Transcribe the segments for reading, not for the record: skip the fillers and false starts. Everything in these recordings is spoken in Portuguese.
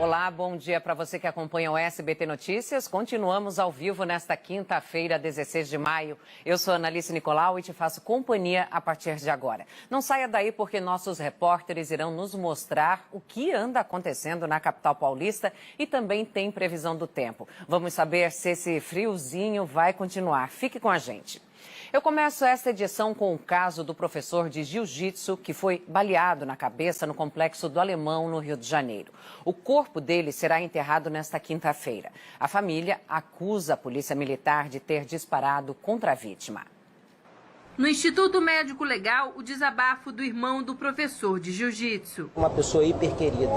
Olá, bom dia para você que acompanha o SBT Notícias. Continuamos ao vivo nesta quinta-feira, 16 de maio. Eu sou Analice Nicolau e te faço companhia a partir de agora. Não saia daí porque nossos repórteres irão nos mostrar o que anda acontecendo na capital paulista e também tem previsão do tempo. Vamos saber se esse friozinho vai continuar. Fique com a gente. Eu começo esta edição com o caso do professor de jiu-jitsu que foi baleado na cabeça no Complexo do Alemão, no Rio de Janeiro. O corpo dele será enterrado nesta quinta-feira. A família acusa a Polícia Militar de ter disparado contra a vítima. No Instituto Médico Legal, o desabafo do irmão do professor de jiu-jitsu. Uma pessoa hiper querida,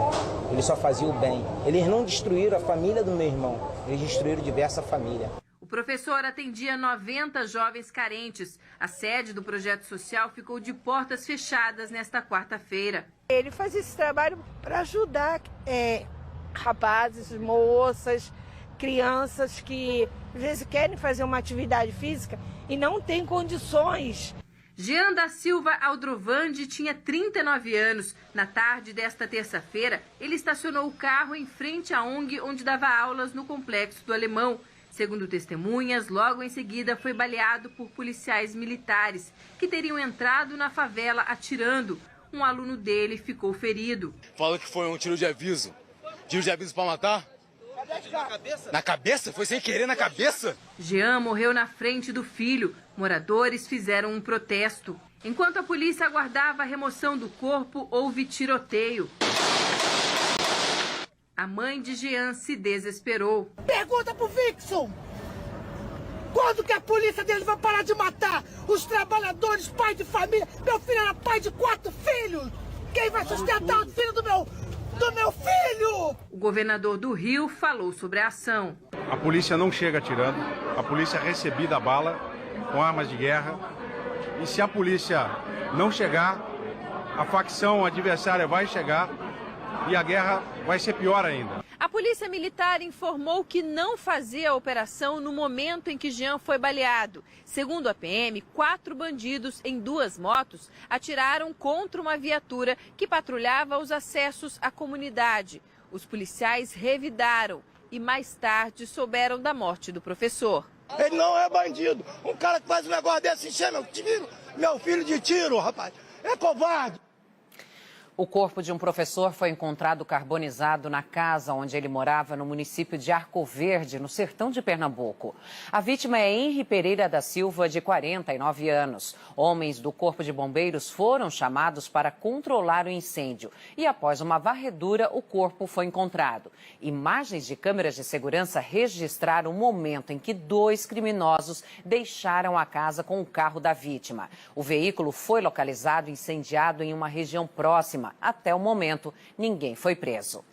ele só fazia o bem. Eles não destruíram a família do meu irmão, eles destruíram diversas famílias. O professor atendia 90 jovens carentes. A sede do projeto social ficou de portas fechadas nesta quarta-feira. Ele faz esse trabalho para ajudar rapazes, moças, crianças que às vezes querem fazer uma atividade física e não têm condições. Jean da Silva Aldrovandi tinha 39 anos. Na tarde desta terça-feira, ele estacionou o carro em frente à ONG onde dava aulas no Complexo do Alemão. Segundo testemunhas, logo em seguida foi baleado por policiais militares que teriam entrado na favela atirando. Um aluno dele ficou ferido. Fala que foi um tiro de aviso. Tiro de aviso para matar? Na cabeça? Na cabeça? Foi sem querer na cabeça? Jean morreu na frente do filho. Moradores fizeram um protesto. Enquanto a polícia aguardava a remoção do corpo, houve tiroteio. A mãe de Jean se desesperou. Pergunta pro Vixon! Quando que a polícia deles vai parar de matar os trabalhadores, pai de família? Meu filho era pai de 4 filhos! Quem vai sustentar o filho do meu filho? O governador do Rio falou sobre a ação. A polícia não chega atirando, a polícia é recebida a bala com armas de guerra. E se a polícia não chegar, a facção adversária vai chegar e a guerra vai ser pior ainda. A Polícia Militar informou que não fazia a operação no momento em que Jean foi baleado. Segundo a PM, 4 bandidos em 2 motos atiraram contra uma viatura que patrulhava os acessos à comunidade. Os policiais revidaram e mais tarde souberam da morte do professor. Ele não é bandido. Um cara que faz um negócio desse, encher meu filho de tiro, rapaz. É covarde. O corpo de um professor foi encontrado carbonizado na casa onde ele morava no município de Arco Verde, no sertão de Pernambuco. A vítima é Henri Pereira da Silva, de 49 anos. Homens do Corpo de Bombeiros foram chamados para controlar o incêndio e, após uma varredura, o corpo foi encontrado. Imagens de câmeras de segurança registraram o momento em que 2 criminosos deixaram a casa com o carro da vítima. O veículo foi localizado incendiado em uma região próxima. Até o momento, ninguém foi preso.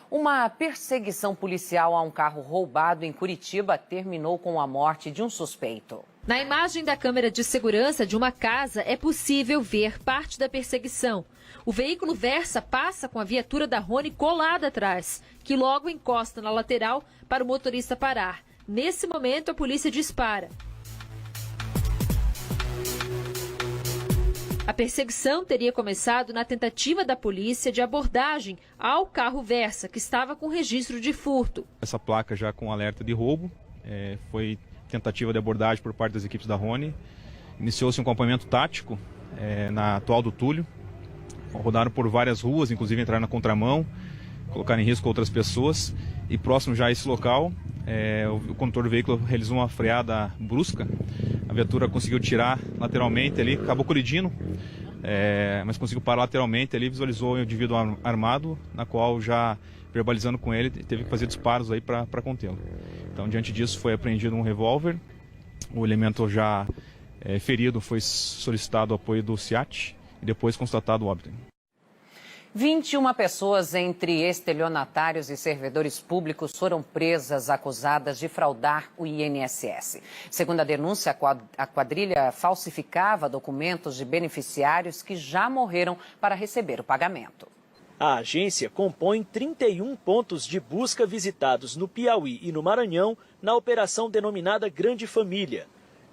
Uma perseguição policial a um carro roubado em Curitiba terminou com a morte de um suspeito. Na imagem da câmera de segurança de uma casa é possível ver parte da perseguição. O veículo Versa passa com a viatura da Rony colada atrás, que logo encosta na lateral para o motorista parar. Nesse momento, a polícia dispara. A perseguição teria começado na tentativa da polícia de abordagem ao carro Versa, que estava com registro de furto. Essa placa já com alerta de roubo, foi tentativa de abordagem por parte das equipes da Rony. Iniciou-se um acompanhamento tático na atual do Túlio. Rodaram por várias ruas, inclusive entraram na contramão, colocaram em risco outras pessoas. E próximo já a esse local, o condutor do veículo realizou uma freada brusca. A viatura conseguiu tirar lateralmente ali, acabou colidindo, mas conseguiu parar lateralmente ali, visualizou o indivíduo armado, na qual já verbalizando com ele, teve que fazer disparos aí para contê-lo. Então, diante disso, foi apreendido um revólver, o elemento já ferido foi solicitado o apoio do SIAT e depois constatado o óbito. 21 pessoas, entre estelionatários e servidores públicos, foram presas acusadas de fraudar o INSS. Segundo a denúncia, a quadrilha falsificava documentos de beneficiários que já morreram para receber o pagamento. A agência compõe 31 pontos de busca visitados no Piauí e no Maranhão na operação denominada Grande Família.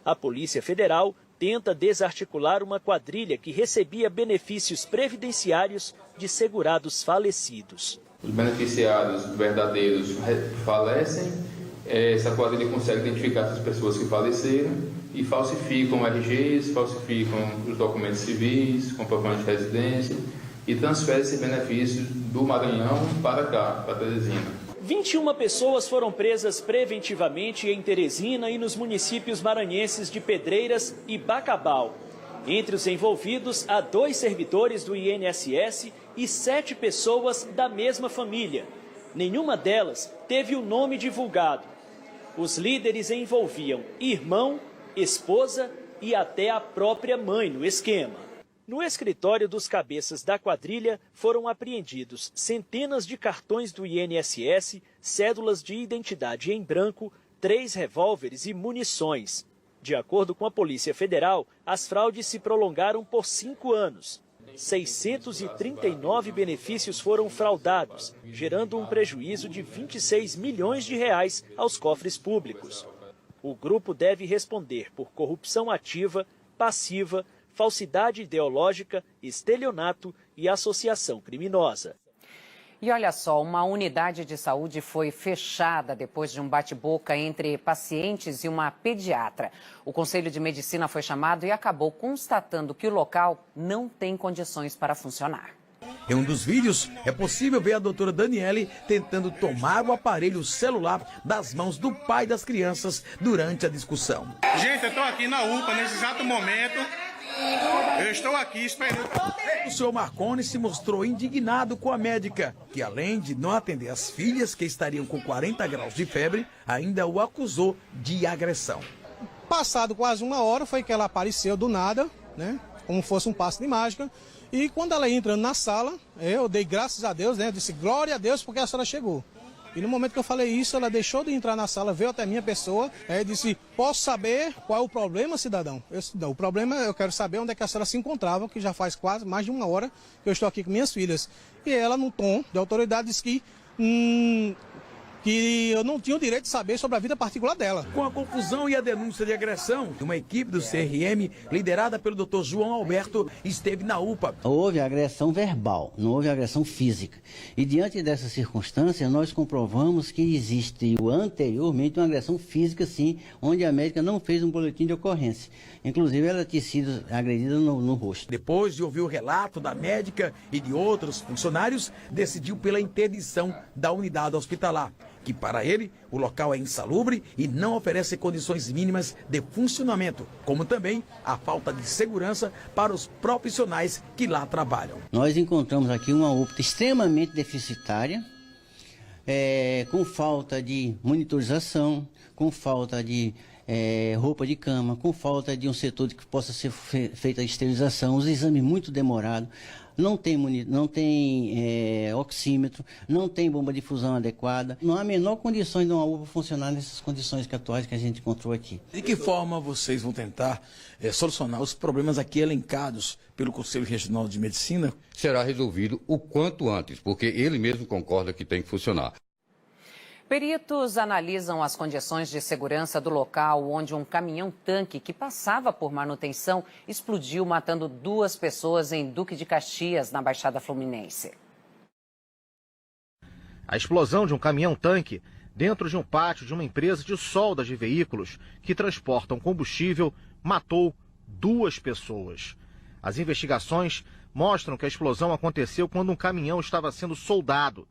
A Polícia Federal tenta desarticular uma quadrilha que recebia benefícios previdenciários de segurados falecidos. Os beneficiários verdadeiros falecem, essa quadrilha consegue identificar essas pessoas que faleceram e falsificam RGs, falsificam os documentos civis, comprovantes de residência e transferem esse benefício do Maranhão para cá, para Teresina. 21 pessoas foram presas preventivamente em Teresina e nos municípios maranhenses de Pedreiras e Bacabal. Entre os envolvidos, há 2 servidores do INSS e 7 pessoas da mesma família. Nenhuma delas teve o nome divulgado. Os líderes envolviam irmão, esposa e até a própria mãe no esquema. No escritório dos cabeças da quadrilha foram apreendidos centenas de cartões do INSS, cédulas de identidade em branco, 3 revólveres e munições. De acordo com a Polícia Federal, as fraudes se prolongaram por 5 anos. 639 benefícios foram fraudados, gerando um prejuízo de 26 milhões de reais aos cofres públicos. O grupo deve responder por corrupção ativa, passiva, falsidade ideológica, estelionato e associação criminosa. E olha só, uma unidade de saúde foi fechada depois de um bate-boca entre pacientes e uma pediatra. O Conselho de Medicina foi chamado e acabou constatando que o local não tem condições para funcionar. Em um dos vídeos, é possível ver a doutora Daniele tentando tomar o aparelho celular das mãos do pai das crianças durante a discussão. Gente, eu estou aqui na UPA nesse exato momento. Eu estou aqui esperando. O senhor Marconi se mostrou indignado com a médica, que além de não atender as filhas, que estariam com 40 graus de febre, ainda o acusou de agressão. Passado quase 1 hora foi que ela apareceu do nada, né? Como fosse um passe de mágica. E quando ela ia entrando na sala, eu dei graças a Deus, né? Eu disse glória a Deus porque a senhora chegou. E no momento que eu falei isso, ela deixou de entrar na sala, veio até a minha pessoa, disse, posso saber qual é o problema, cidadão? Eu disse, não, o problema eu quero saber onde é que a senhora se encontrava, que já faz quase mais de 1 hora que eu estou aqui com minhas filhas. E ela, num tom de autoridade, disse que eu não tinha o direito de saber sobre a vida particular dela. Com a confusão e a denúncia de agressão, uma equipe do CRM, liderada pelo Dr. João Alberto, esteve na UPA. Houve agressão verbal, não houve agressão física. E diante dessa circunstância, nós comprovamos que existiu anteriormente uma agressão física, sim, onde a médica não fez um boletim de ocorrência. Inclusive, ela tinha sido agredida no rosto. Depois de ouvir o relato da médica e de outros funcionários, decidiu pela interdição da unidade hospitalar, que para ele o local é insalubre e não oferece condições mínimas de funcionamento, como também a falta de segurança para os profissionais que lá trabalham. Nós encontramos aqui uma UPA extremamente deficitária, com falta de monitorização, com falta de roupa de cama, com falta de um setor que possa ser feita a esterilização, os exames muito demorados, não tem oxímetro, não tem bomba de fusão adequada, não há a menor condições de uma UPA funcionar nessas condições atuais que a gente encontrou aqui. De que forma vocês vão tentar solucionar os problemas aqui elencados pelo Conselho Regional de Medicina? Será resolvido o quanto antes, porque ele mesmo concorda que tem que funcionar. Peritos analisam as condições de segurança do local onde um caminhão-tanque que passava por manutenção explodiu, matando 2 pessoas em Duque de Caxias, na Baixada Fluminense. A explosão de um caminhão-tanque dentro de um pátio de uma empresa de soldas de veículos que transportam combustível matou 2 pessoas. As investigações mostram que a explosão aconteceu quando um caminhão estava sendo soldado.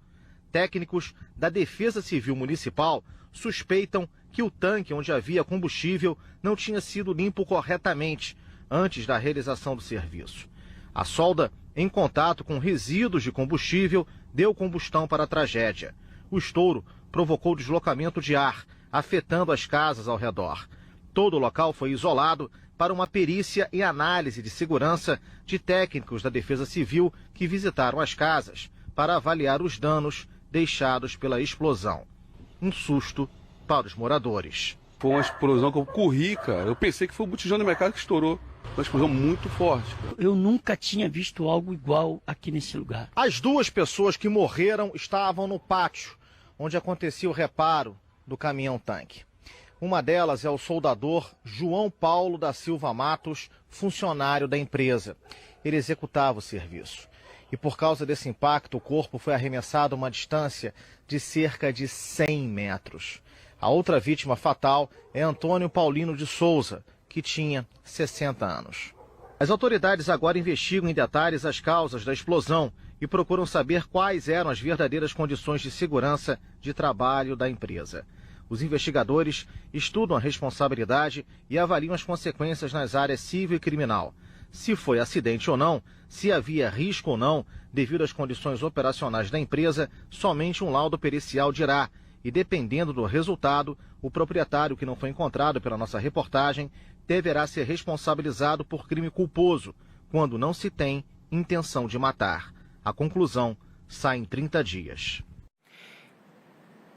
Técnicos da Defesa Civil Municipal suspeitam que o tanque onde havia combustível não tinha sido limpo corretamente antes da realização do serviço. A solda, em contato com resíduos de combustível, deu combustão para a tragédia. O estouro provocou deslocamento de ar, afetando as casas ao redor. Todo o local foi isolado para uma perícia e análise de segurança de técnicos da Defesa Civil que visitaram as casas para avaliar os danos deixados pela explosão. Um susto para os moradores. Foi uma explosão que eu corri, cara. Eu pensei que foi o botijão de mercado que estourou. Uma explosão muito forte. Eu nunca tinha visto algo igual aqui nesse lugar. As 2 pessoas que morreram estavam no pátio, onde acontecia o reparo do caminhão-tanque. Uma delas é o soldador João Paulo da Silva Matos, funcionário da empresa. Ele executava o serviço. e por causa desse impacto o corpo foi arremessado a uma distância de cerca de 100 metros. A outra vítima fatal é Antônio Paulino de Souza, que tinha 60 anos. As autoridades agora investigam em detalhes as causas da explosão e procuram saber quais eram as verdadeiras condições de segurança de trabalho da empresa. Os investigadores estudam a responsabilidade e avaliam as consequências nas áreas civil e criminal. Se foi acidente ou não, se havia risco ou não, devido às condições operacionais da empresa, somente um laudo pericial dirá. E dependendo do resultado, o proprietário que não foi encontrado pela nossa reportagem deverá ser responsabilizado por crime culposo, quando não se tem intenção de matar. A conclusão sai em 30 dias.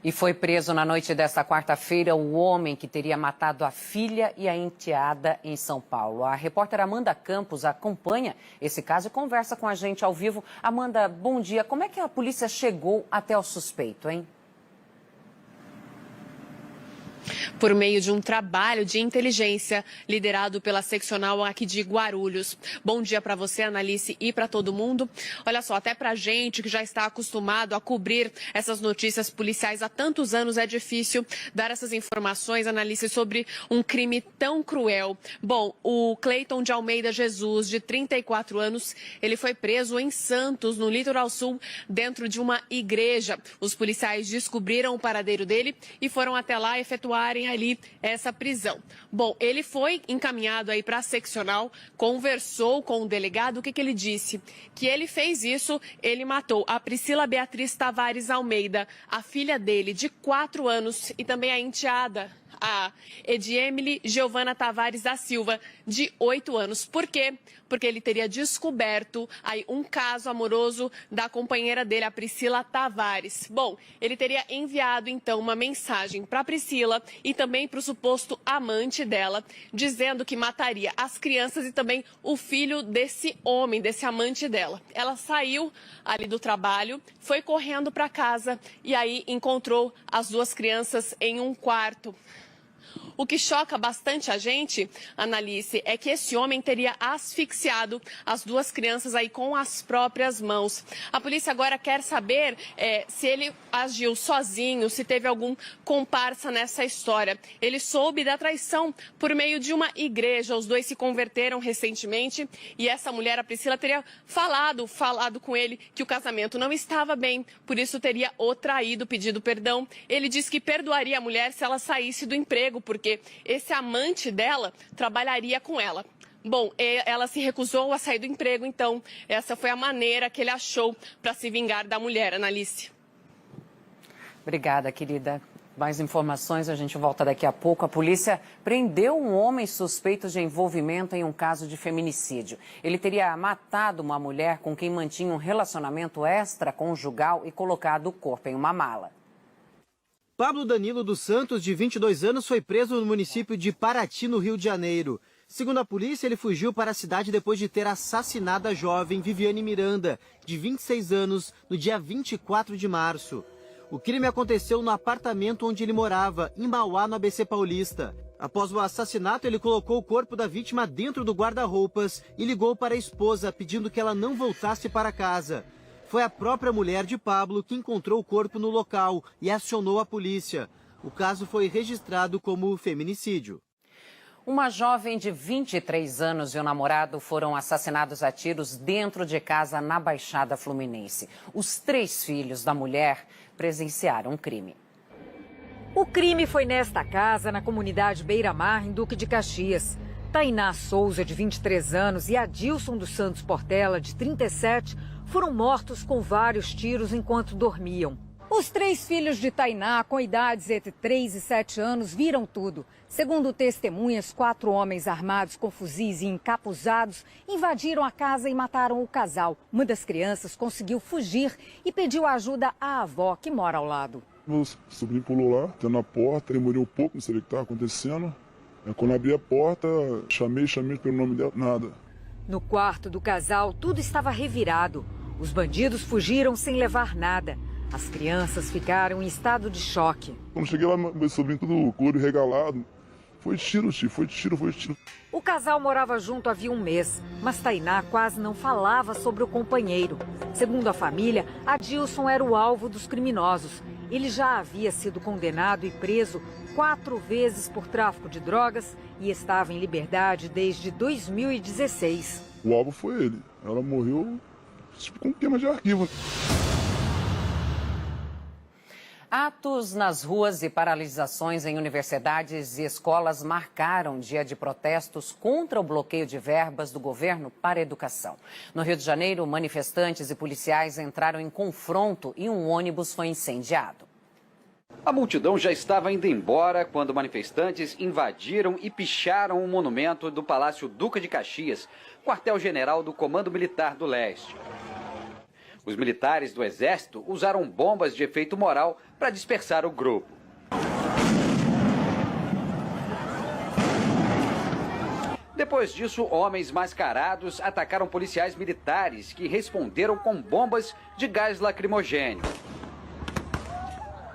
E foi preso na noite desta quarta-feira o homem que teria matado a filha e a enteada em São Paulo. A repórter Amanda Campos acompanha esse caso e conversa com a gente ao vivo. Amanda, bom dia. Como é que a polícia chegou até o suspeito, hein? Por meio de um trabalho de inteligência liderado pela seccional aqui de Guarulhos. Bom dia para você, Analice, e para todo mundo. Olha só, até para a gente que já está acostumado a cobrir essas notícias policiais há tantos anos, é difícil dar essas informações, Analice, sobre um crime tão cruel. Bom, o Cleiton de Almeida Jesus, de 34 anos, ele foi preso em Santos, no litoral sul, dentro de uma igreja. Os policiais descobriram o paradeiro dele e foram até lá efetuarem ali essa prisão. Bom, ele foi encaminhado aí para a seccional, conversou com o delegado. O que ele disse? Que ele fez isso, ele matou a Priscila Beatriz Tavares Almeida, a filha dele de 4 anos e também a enteada, a Ediemily Giovana Tavares da Silva, de 8 anos. Por quê? Porque ele teria descoberto aí um caso amoroso da companheira dele, a Priscila Tavares. Bom, ele teria enviado então uma mensagem para a Priscila e também para o suposto amante dela, dizendo que mataria as crianças e também o filho desse homem, desse amante dela. Ela saiu ali do trabalho, foi correndo para casa e aí encontrou as 2 crianças em um quarto. O que choca bastante a gente, Analice, é que esse homem teria asfixiado as 2 crianças aí com as próprias mãos. A polícia agora quer saber se ele agiu sozinho, se teve algum comparsa nessa história. Ele soube da traição por meio de uma igreja. Os 2 se converteram recentemente e essa mulher, a Priscila, teria falado com ele que o casamento não estava bem, por isso teria o traído, pedido perdão. Ele disse que perdoaria a mulher se ela saísse do emprego, porque esse amante dela trabalharia com ela. Bom, ela se recusou a sair do emprego, então essa foi a maneira que ele achou para se vingar da mulher, Analice. Obrigada, querida. Mais informações, a gente volta daqui a pouco. A polícia prendeu um homem suspeito de envolvimento em um caso de feminicídio. Ele teria matado uma mulher com quem mantinha um relacionamento extraconjugal e colocado o corpo em uma mala. Pablo Danilo dos Santos, de 22 anos, foi preso no município de Paraty, no Rio de Janeiro. Segundo a polícia, ele fugiu para a cidade depois de ter assassinado a jovem Viviane Miranda, de 26 anos, no dia 24 de março. O crime aconteceu no apartamento onde ele morava, em Mauá, no ABC Paulista. Após o assassinato, ele colocou o corpo da vítima dentro do guarda-roupas e ligou para a esposa, pedindo que ela não voltasse para casa. Foi a própria mulher de Pablo que encontrou o corpo no local e acionou a polícia. O caso foi registrado como feminicídio. Uma jovem de 23 anos e o namorado foram assassinados a tiros dentro de casa na Baixada Fluminense. Os 3 filhos da mulher presenciaram o crime. O crime foi nesta casa, na comunidade Beira-Mar, em Duque de Caxias. Tainá Souza, de 23 anos, e Adilson dos Santos Portela, de 37, foram mortos com vários tiros enquanto dormiam. Os 3 filhos de Tainá, com idades entre 3 e 7 anos, viram tudo. Segundo testemunhas, 4 homens armados com fuzis e encapuzados invadiram a casa e mataram o casal. Uma das crianças conseguiu fugir e pediu ajuda à avó, que mora ao lado. Meu sobrinho pulou lá, tá na porta, demorei um pouco, não sei o que estava acontecendo. Quando abri a porta, chamei pelo nome dela, nada. No quarto do casal, tudo estava revirado. Os bandidos fugiram sem levar nada. As crianças ficaram em estado de choque. Quando cheguei lá, meu sobrinho todo couro regalado, Foi tiro, tio, foi tiro. O casal morava junto havia um mês, mas Tainá quase não falava sobre o companheiro. Segundo a família, Adilson era o alvo dos criminosos. Ele já havia sido condenado e preso 4 vezes por tráfico de drogas e estava em liberdade desde 2016. O alvo foi ele. Ela morreu com queima de arquivo. Atos nas ruas e paralisações em universidades e escolas marcaram o dia de protestos contra o bloqueio de verbas do governo para a educação. No Rio de Janeiro, manifestantes e policiais entraram em confronto e um ônibus foi incendiado. A multidão já estava indo embora quando manifestantes invadiram e picharam o monumento do Palácio Duca de Caxias, quartel-general do Comando Militar do Leste. Os militares do Exército usaram bombas de efeito moral para dispersar o grupo. Depois disso, homens mascarados atacaram policiais militares que responderam com bombas de gás lacrimogênio.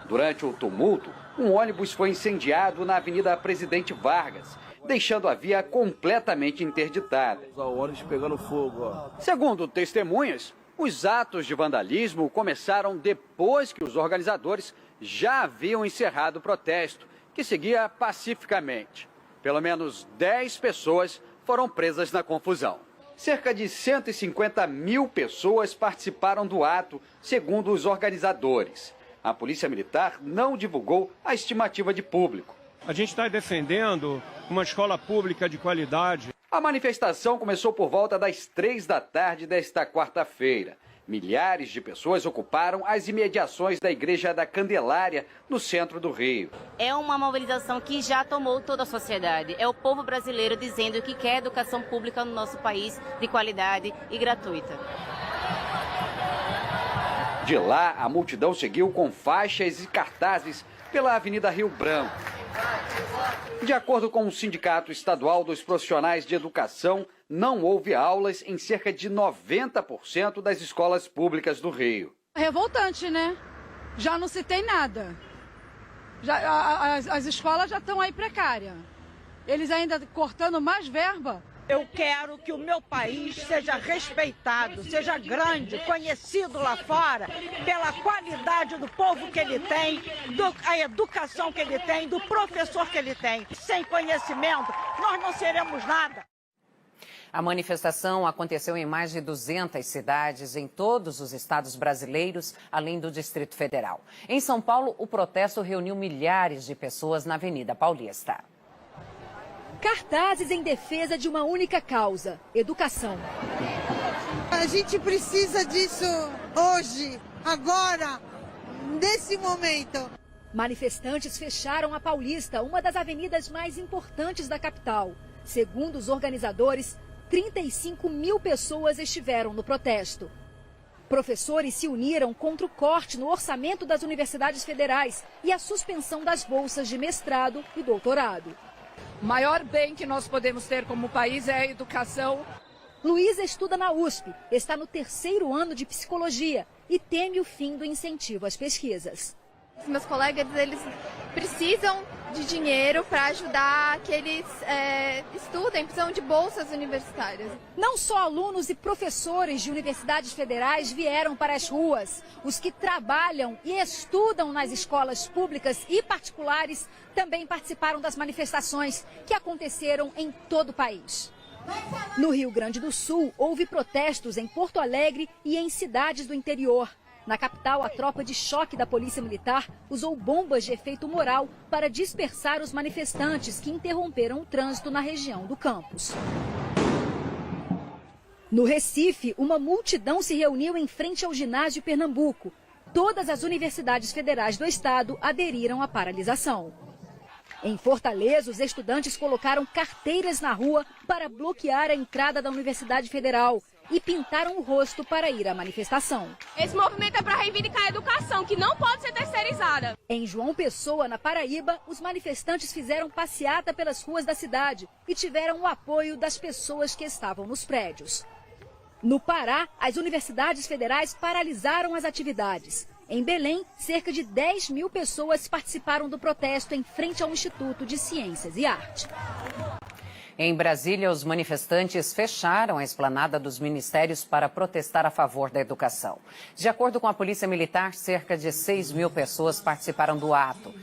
Durante o tumulto, um ônibus foi incendiado na Avenida Presidente Vargas, deixando a via completamente interditada. O ônibus pegando fogo, ó. Segundo testemunhas, os atos de vandalismo começaram depois que os organizadores já haviam encerrado o protesto, que seguia pacificamente. Pelo menos 10 pessoas foram presas na confusão. Cerca de 150 mil pessoas participaram do ato, segundo os organizadores. A Polícia Militar não divulgou a estimativa de público. A gente está defendendo uma escola pública de qualidade. A manifestação começou por volta das 3 da tarde desta quarta-feira. Milhares de pessoas ocuparam as imediações da Igreja da Candelária, no centro do Rio. É uma mobilização que já tomou toda a sociedade. É o povo brasileiro dizendo que quer educação pública no nosso país de qualidade e gratuita. De lá, a multidão seguiu com faixas e cartazes pela Avenida Rio Branco. De acordo com o Sindicato Estadual dos Profissionais de Educação, não houve aulas em cerca de 90% das escolas públicas do Rio. Revoltante, né? Já não se tem nada. As escolas já estão aí precárias. Eles ainda cortando mais verba. Eu quero que o meu país seja respeitado, seja grande, conhecido lá fora, pela qualidade do povo que ele tem, a educação que ele tem, do professor que ele tem. Sem conhecimento, nós não seremos nada. A manifestação aconteceu em mais de 200 cidades em todos os estados brasileiros, além do Distrito Federal. Em São Paulo, o protesto reuniu milhares de pessoas na Avenida Paulista. Cartazes em defesa de uma única causa: educação. A gente precisa disso hoje, agora, nesse momento. Manifestantes fecharam a Paulista, uma das avenidas mais importantes da capital. Segundo os organizadores, 35 mil pessoas estiveram no protesto. Professores se uniram contra o corte no orçamento das universidades federais e a suspensão das bolsas de mestrado e doutorado. O maior bem que nós podemos ter como país é a educação. Luísa estuda na USP, está no 3º ano de psicologia e teme o fim do incentivo às pesquisas. Os meus colegas, eles precisam de dinheiro para ajudar que eles estudem, precisam de bolsas universitárias. Não só alunos e professores de universidades federais vieram para as ruas. Os que trabalham e estudam nas escolas públicas e particulares também participaram das manifestações que aconteceram em todo o país. No Rio Grande do Sul, houve protestos em Porto Alegre e em cidades do interior. Na capital, a tropa de choque da Polícia Militar usou bombas de efeito moral para dispersar os manifestantes que interromperam o trânsito na região do campus. No Recife, uma multidão se reuniu em frente ao ginásio Pernambuco. Todas as universidades federais do estado aderiram à paralisação. Em Fortaleza, os estudantes colocaram carteiras na rua para bloquear a entrada da Universidade Federal e pintaram o rosto para ir à manifestação. Esse movimento é para reivindicar a educação, que não pode ser terceirizada. Em João Pessoa, na Paraíba, os manifestantes fizeram passeata pelas ruas da cidade e tiveram o apoio das pessoas que estavam nos prédios. No Pará, as universidades federais paralisaram as atividades. Em Belém, cerca de 10 mil pessoas participaram do protesto em frente ao Instituto de Ciências e Arte. Em Brasília, os manifestantes fecharam a esplanada dos ministérios para protestar a favor da educação. De acordo com a Polícia Militar, cerca de 6 mil pessoas participaram do ato.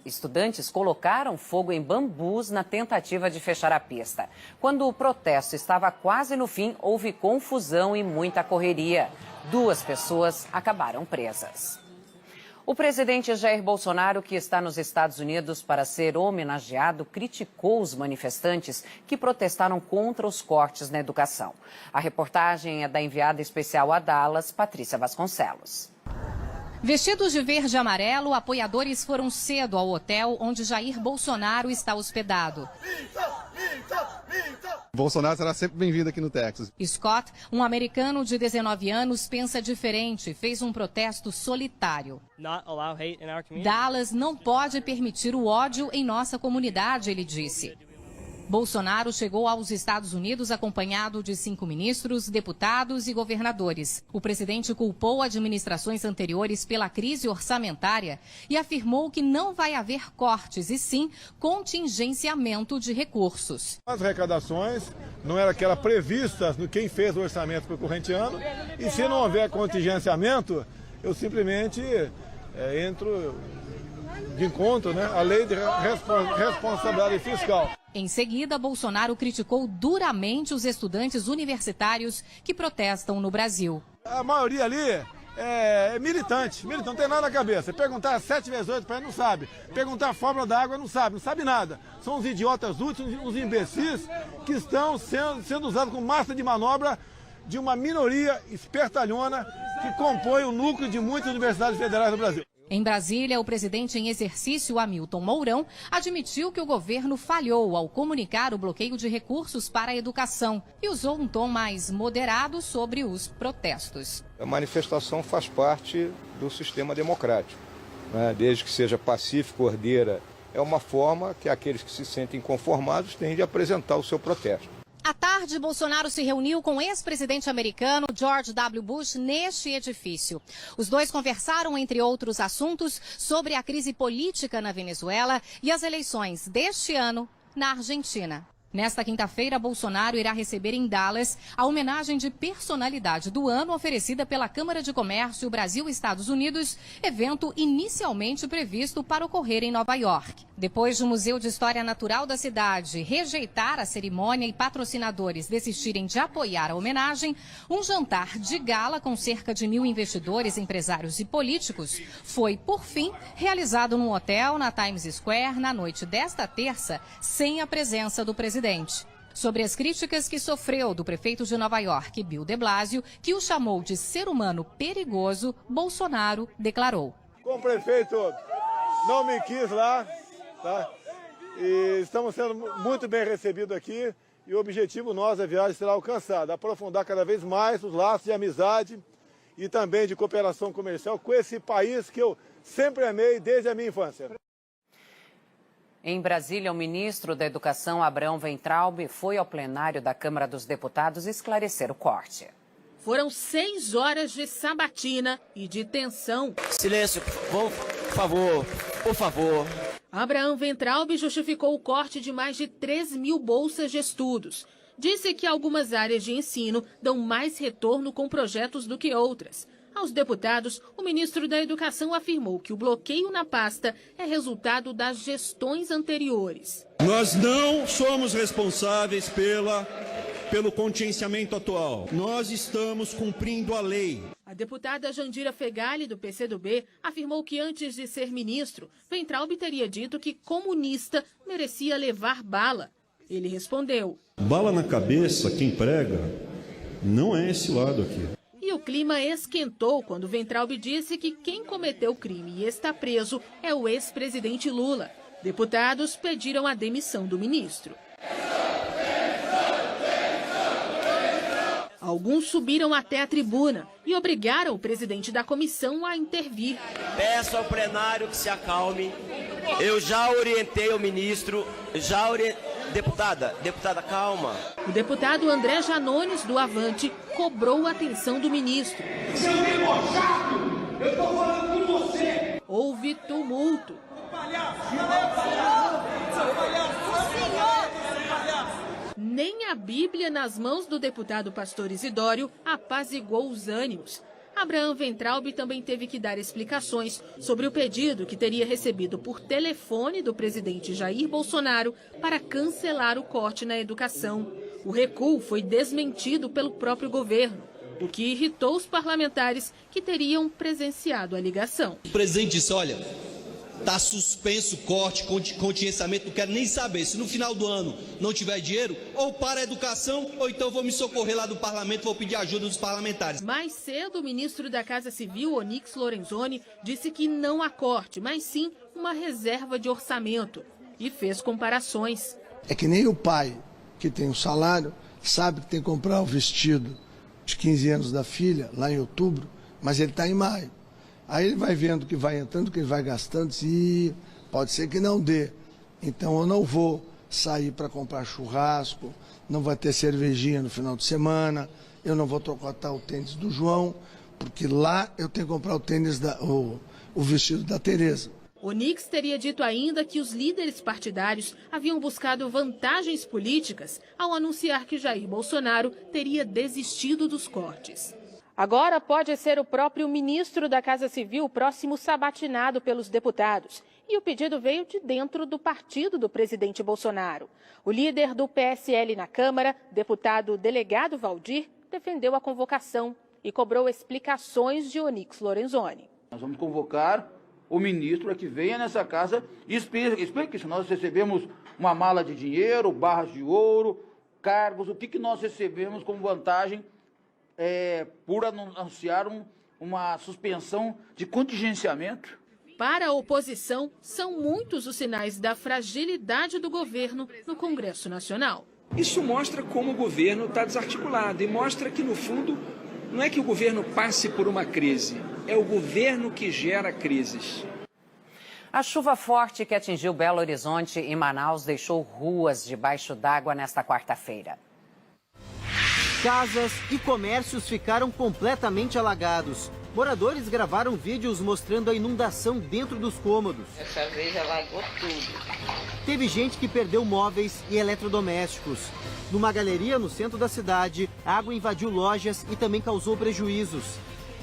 Estudantes colocaram fogo em bambus na tentativa de fechar a pista. Quando o protesto estava quase no fim, houve confusão e muita correria. 2 pessoas acabaram presas. O presidente Jair Bolsonaro, que está nos Estados Unidos para ser homenageado, criticou os manifestantes que protestaram contra os cortes na educação. A reportagem é da enviada especial a Dallas, Patrícia Vasconcelos. Vestidos de verde e amarelo, apoiadores foram cedo ao hotel onde Jair Bolsonaro está hospedado. Bolsonaro será sempre bem-vindo aqui no Texas. Scott, um americano de 19 anos, pensa diferente, fez um protesto solitário. Dallas não pode permitir o ódio em nossa comunidade, ele disse. Bolsonaro chegou aos Estados Unidos acompanhado de 5 ministros, deputados e governadores. O presidente culpou administrações anteriores pela crise orçamentária e afirmou que não vai haver cortes, e sim contingenciamento de recursos. As arrecadações não eram aquelas previstas no quem fez o orçamento para o corrente ano, e se não houver contingenciamento, eu simplesmente entro de encontro, à lei de responsabilidade fiscal. Em seguida, Bolsonaro criticou duramente os estudantes universitários que protestam no Brasil. A maioria ali é militante, não tem nada na cabeça. Perguntar 7 vezes 8 para ele não sabe. Perguntar a fórmula da água não sabe nada. São os idiotas úteis, os imbecis que estão sendo usados como massa de manobra de uma minoria espertalhona que compõe o núcleo de muitas universidades federais do Brasil. Em Brasília, o presidente em exercício, Hamilton Mourão, admitiu que o governo falhou ao comunicar o bloqueio de recursos para a educação e usou um tom mais moderado sobre os protestos. A manifestação faz parte do sistema democrático, desde que seja pacífica, ordeira. É uma forma que aqueles que se sentem inconformados têm de apresentar o seu protesto. À tarde, Bolsonaro se reuniu com o ex-presidente americano George W. Bush neste edifício. Os dois conversaram, entre outros assuntos, sobre a crise política na Venezuela e as eleições deste ano na Argentina. Nesta quinta-feira, Bolsonaro irá receber em Dallas a homenagem de personalidade do ano oferecida pela Câmara de Comércio Brasil-Estados Unidos, evento inicialmente previsto para ocorrer em Nova York. Depois do Museu de História Natural da cidade rejeitar a cerimônia e patrocinadores desistirem de apoiar a homenagem, um jantar de gala com cerca de 1.000 investidores, empresários e políticos foi, por fim, realizado num hotel na Times Square na noite desta terça, sem a presença do presidente. Sobre as críticas que sofreu do prefeito de Nova York, Bill de Blasio, que o chamou de ser humano perigoso, Bolsonaro declarou: como prefeito não me quis lá, e estamos sendo muito bem recebidos aqui, e o objetivo nosso da viagem será alcançado, aprofundar cada vez mais os laços de amizade e também de cooperação comercial com esse país que eu sempre amei desde a minha infância. Em Brasília, o ministro da Educação, Abraham Weintraub, foi ao plenário da Câmara dos Deputados esclarecer o corte. Foram 6 horas de sabatina e de tensão. Silêncio, por favor, por favor. Abraham Weintraub justificou o corte de mais de 3.000 bolsas de estudos. Disse que algumas áreas de ensino dão mais retorno com projetos do que outras. Aos deputados, o ministro da Educação afirmou que o bloqueio na pasta é resultado das gestões anteriores. Nós não somos responsáveis pelo contingenciamento atual. Nós estamos cumprindo a lei. A deputada Jandira Fegali, do PCdoB, afirmou que antes de ser ministro, Weintraub teria dito que comunista merecia levar bala. Ele respondeu: bala na cabeça, quem prega, não é esse lado aqui. E o clima esquentou quando Weintraub disse que quem cometeu o crime e está preso é o ex-presidente Lula. Deputados pediram a demissão do ministro. Alguns subiram até a tribuna e obrigaram o presidente da comissão a intervir. Peço ao plenário que se acalme. Eu já orientei o ministro, Deputada, calma. O deputado André Janones, do Avante, cobrou a atenção do ministro. Seu debochado Eu estou falando com você. Houve tumulto. Nem a Bíblia nas mãos do deputado Pastor Isidório apaziguou os ânimos. Abraham Weintraub também teve que dar explicações sobre o pedido que teria recebido por telefone do presidente Jair Bolsonaro para cancelar o corte na educação. O recuo foi desmentido pelo próprio governo, o que irritou os parlamentares que teriam presenciado a ligação. O presidente disse, olha, está suspenso o corte, contingenciamento, não quero nem saber. Se no final do ano não tiver dinheiro, ou para a educação, ou então vou me socorrer lá do parlamento, vou pedir ajuda dos parlamentares. Mais cedo, o ministro da Casa Civil, Onyx Lorenzoni, disse que não há corte, mas sim uma reserva de orçamento. E fez comparações. É que nem o pai que tem um salário, sabe que tem que comprar o vestido de 15 anos da filha, lá em outubro, mas ele está em maio. Aí ele vai vendo que vai entrando, que ele vai gastando, e pode ser que não dê. Então eu não vou sair para comprar churrasco, não vai ter cervejinha no final de semana, eu não vou trocar o tênis do João, porque lá eu tenho que comprar o vestido da Tereza. Onyx teria dito ainda que os líderes partidários haviam buscado vantagens políticas ao anunciar que Jair Bolsonaro teria desistido dos cortes. Agora pode ser o próprio ministro da Casa Civil próximo sabatinado pelos deputados. E o pedido veio de dentro do partido do presidente Bolsonaro. O líder do PSL na Câmara, deputado delegado Valdir, defendeu a convocação e cobrou explicações de Onyx Lorenzoni. Nós vamos convocar o ministro para que venha nessa casa e explique se nós recebemos uma mala de dinheiro, barras de ouro, cargos, o que nós recebemos como vantagem por anunciar uma suspensão de contingenciamento. Para a oposição, são muitos os sinais da fragilidade do governo no Congresso Nacional. Isso mostra como o governo está desarticulado e mostra que, no fundo, não é que o governo passe por uma crise, é o governo que gera crises. A chuva forte que atingiu Belo Horizonte e Manaus deixou ruas debaixo d'água nesta quarta-feira. Casas e comércios ficaram completamente alagados. Moradores gravaram vídeos mostrando a inundação dentro dos cômodos. Essa vez alagou tudo. Teve gente que perdeu móveis e eletrodomésticos. Numa galeria no centro da cidade, a água invadiu lojas e também causou prejuízos.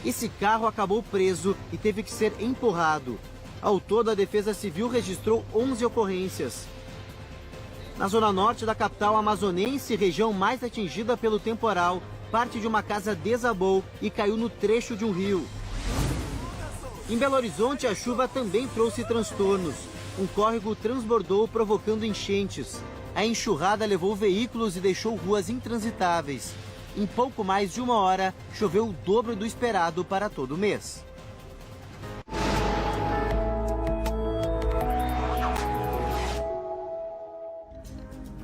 Esse carro acabou preso e teve que ser empurrado. Ao todo, a Defesa Civil registrou 11 ocorrências. Na zona norte da capital amazonense, região mais atingida pelo temporal, parte de uma casa desabou e caiu no trecho de um rio. Em Belo Horizonte, a chuva também trouxe transtornos. Um córrego transbordou, provocando enchentes. A enxurrada levou veículos e deixou ruas intransitáveis. Em pouco mais de uma hora, choveu o dobro do esperado para todo o mês.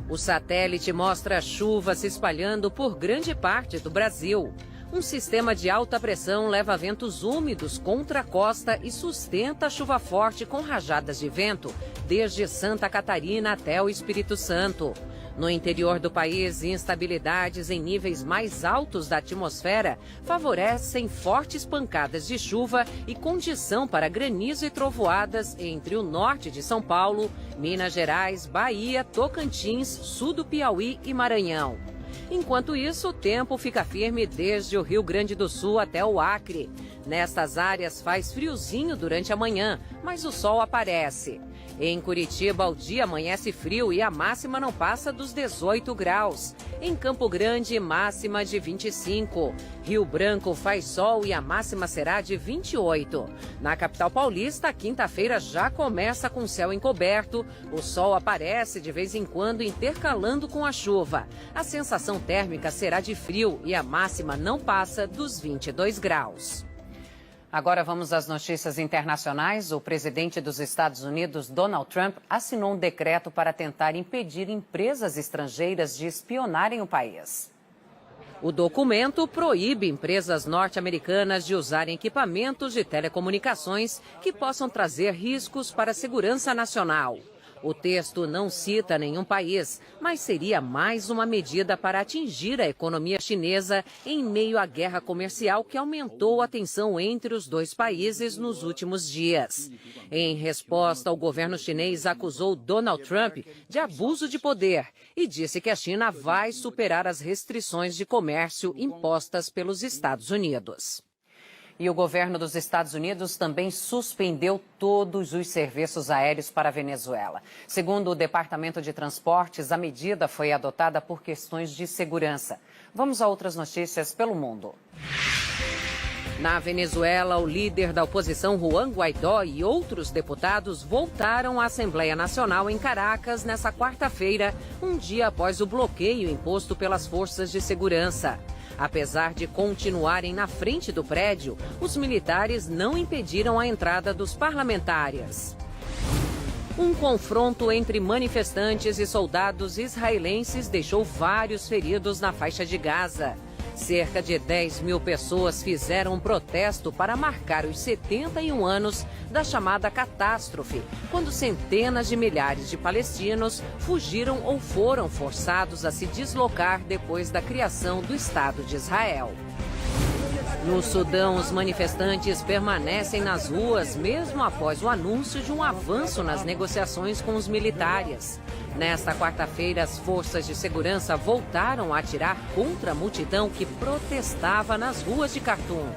O satélite mostra a chuva se espalhando por grande parte do Brasil. Um sistema de alta pressão leva ventos úmidos contra a costa e sustenta a chuva forte com rajadas de vento, desde Santa Catarina até o Espírito Santo. No interior do país, instabilidades em níveis mais altos da atmosfera favorecem fortes pancadas de chuva e condição para granizo e trovoadas entre o norte de São Paulo, Minas Gerais, Bahia, Tocantins, sul do Piauí e Maranhão. Enquanto isso, o tempo fica firme desde o Rio Grande do Sul até o Acre. Nestas áreas faz friozinho durante a manhã, mas o sol aparece. Em Curitiba, o dia amanhece frio e a máxima não passa dos 18 graus. Em Campo Grande, máxima de 25. Rio Branco faz sol e a máxima será de 28. Na capital paulista, a quinta-feira já começa com céu encoberto. O sol aparece de vez em quando, intercalando com a chuva. A sensação térmica será de frio e a máxima não passa dos 22 graus. Agora vamos às notícias internacionais. O presidente dos Estados Unidos, Donald Trump, assinou um decreto para tentar impedir empresas estrangeiras de espionarem o país. O documento proíbe empresas norte-americanas de usarem equipamentos de telecomunicações que possam trazer riscos para a segurança nacional. O texto não cita nenhum país, mas seria mais uma medida para atingir a economia chinesa em meio à guerra comercial que aumentou a tensão entre os dois países nos últimos dias. Em resposta, o governo chinês acusou Donald Trump de abuso de poder e disse que a China vai superar as restrições de comércio impostas pelos Estados Unidos. E o governo dos Estados Unidos também suspendeu todos os serviços aéreos para a Venezuela. Segundo o Departamento de Transportes, a medida foi adotada por questões de segurança. Vamos a outras notícias pelo mundo. Na Venezuela, o líder da oposição, Juan Guaidó, e outros deputados voltaram à Assembleia Nacional em Caracas nesta quarta-feira, um dia após o bloqueio imposto pelas forças de segurança. Apesar de continuarem na frente do prédio, os militares não impediram a entrada dos parlamentares. Um confronto entre manifestantes e soldados israelenses deixou vários feridos na faixa de Gaza. Cerca de 10 mil pessoas fizeram um protesto para marcar os 71 anos da chamada catástrofe, quando centenas de milhares de palestinos fugiram ou foram forçados a se deslocar depois da criação do Estado de Israel. No Sudão, os manifestantes permanecem nas ruas mesmo após o anúncio de um avanço nas negociações com os militares. Nesta quarta-feira, as forças de segurança voltaram a atirar contra a multidão que protestava nas ruas de Khartoum.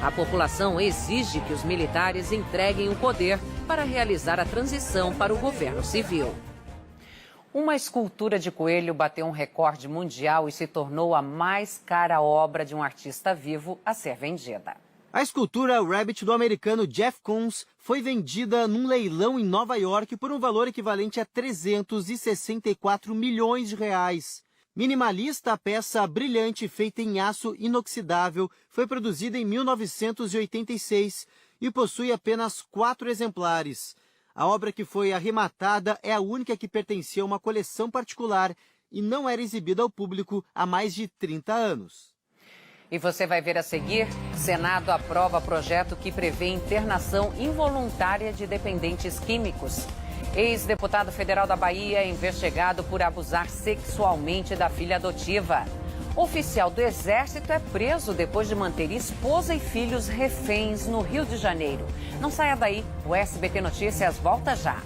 A população exige que os militares entreguem o poder para realizar a transição para o governo civil. Uma escultura de coelho bateu um recorde mundial e se tornou a mais cara obra de um artista vivo a ser vendida. A escultura Rabbit do americano Jeff Koons foi vendida num leilão em Nova York por um valor equivalente a 364 milhões de reais. Minimalista, a peça brilhante feita em aço inoxidável foi produzida em 1986 e possui apenas 4 exemplares. A obra que foi arrematada é a única que pertencia a uma coleção particular e não era exibida ao público há mais de 30 anos. E você vai ver a seguir: Senado aprova projeto que prevê internação involuntária de dependentes químicos. Ex-deputado federal da Bahia é investigado por abusar sexualmente da filha adotiva. Oficial do Exército é preso depois de manter esposa e filhos reféns no Rio de Janeiro. Não saia daí, o SBT Notícias volta já.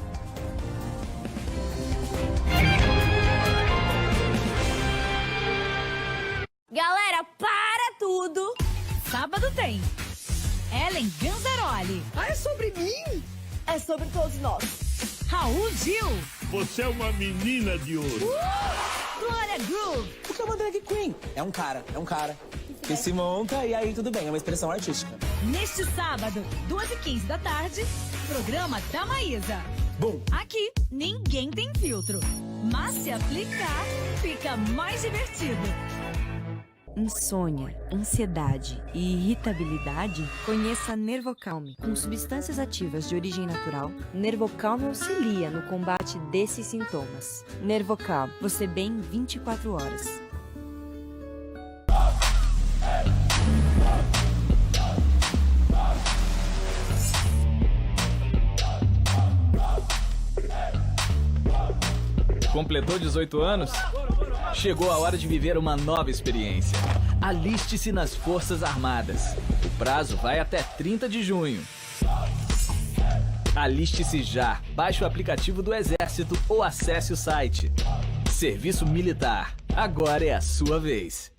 Galera, para tudo! Sábado tem Ellen Ganzaroli. Ah, é sobre mim? É sobre todos nós. Raul Gil. Você é uma menina de ouro. Glória Groove. Porque é uma drag queen. É um cara que se monta e aí tudo bem, é uma expressão artística. Neste sábado, 2h15 da tarde, programa da Maísa. Bom. Aqui, ninguém tem filtro. Mas se aplicar, fica mais divertido. Insônia, ansiedade e irritabilidade? Conheça Nervocalme. Com substâncias ativas de origem natural, Nervocalme auxilia no combate desses sintomas. Nervocal, você bem 24 horas. Completou 18 anos? Chegou a hora de viver uma nova experiência. Aliste-se nas Forças Armadas. O prazo vai até 30 de junho. Aliste-se já. Baixe o aplicativo do Exército ou acesse o site. Serviço Militar. Agora é a sua vez.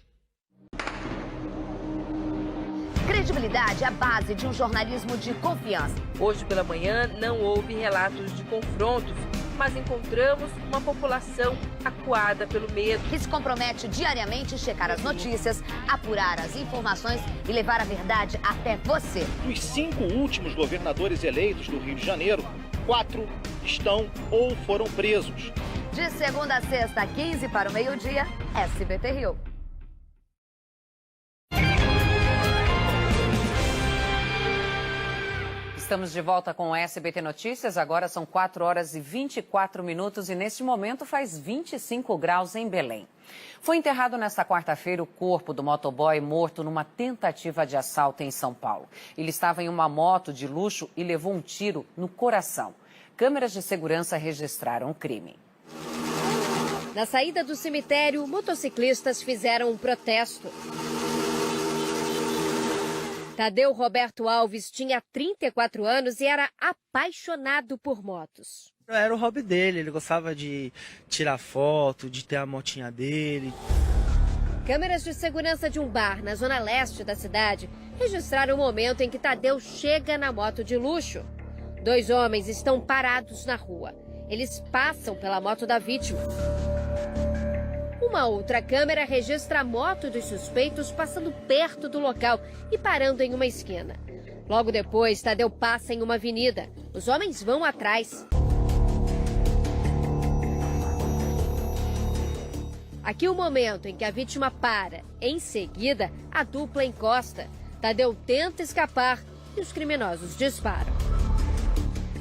Credibilidade é a base de um jornalismo de confiança. Hoje pela manhã não houve relatos de confrontos, mas encontramos uma população acuada pelo medo. Que se compromete diariamente a checar as notícias, apurar as informações e levar a verdade até você. Dos 5 últimos governadores eleitos do Rio de Janeiro, 4 estão ou foram presos. De segunda a sexta, 15 para o meio-dia, SBT Rio. Estamos de volta com o SBT Notícias. Agora são 4 horas e 24 minutos e neste momento faz 25 graus em Belém. Foi enterrado nesta quarta-feira o corpo do motoboy morto numa tentativa de assalto em São Paulo. Ele estava em uma moto de luxo e levou um tiro no coração. Câmeras de segurança registraram o crime. Na saída do cemitério, motociclistas fizeram um protesto. Tadeu Roberto Alves tinha 34 anos e era apaixonado por motos. Era o hobby dele, ele gostava de tirar foto, de ter a motinha dele. Câmeras de segurança de um bar na zona leste da cidade registraram o momento em que Tadeu chega na moto de luxo. 2 homens estão parados na rua. Eles passam pela moto da vítima. Uma outra câmera registra a moto dos suspeitos passando perto do local e parando em uma esquina. Logo depois, Tadeu passa em uma avenida. Os homens vão atrás. Aqui o momento em que a vítima para. Em seguida, a dupla encosta. Tadeu tenta escapar e os criminosos disparam.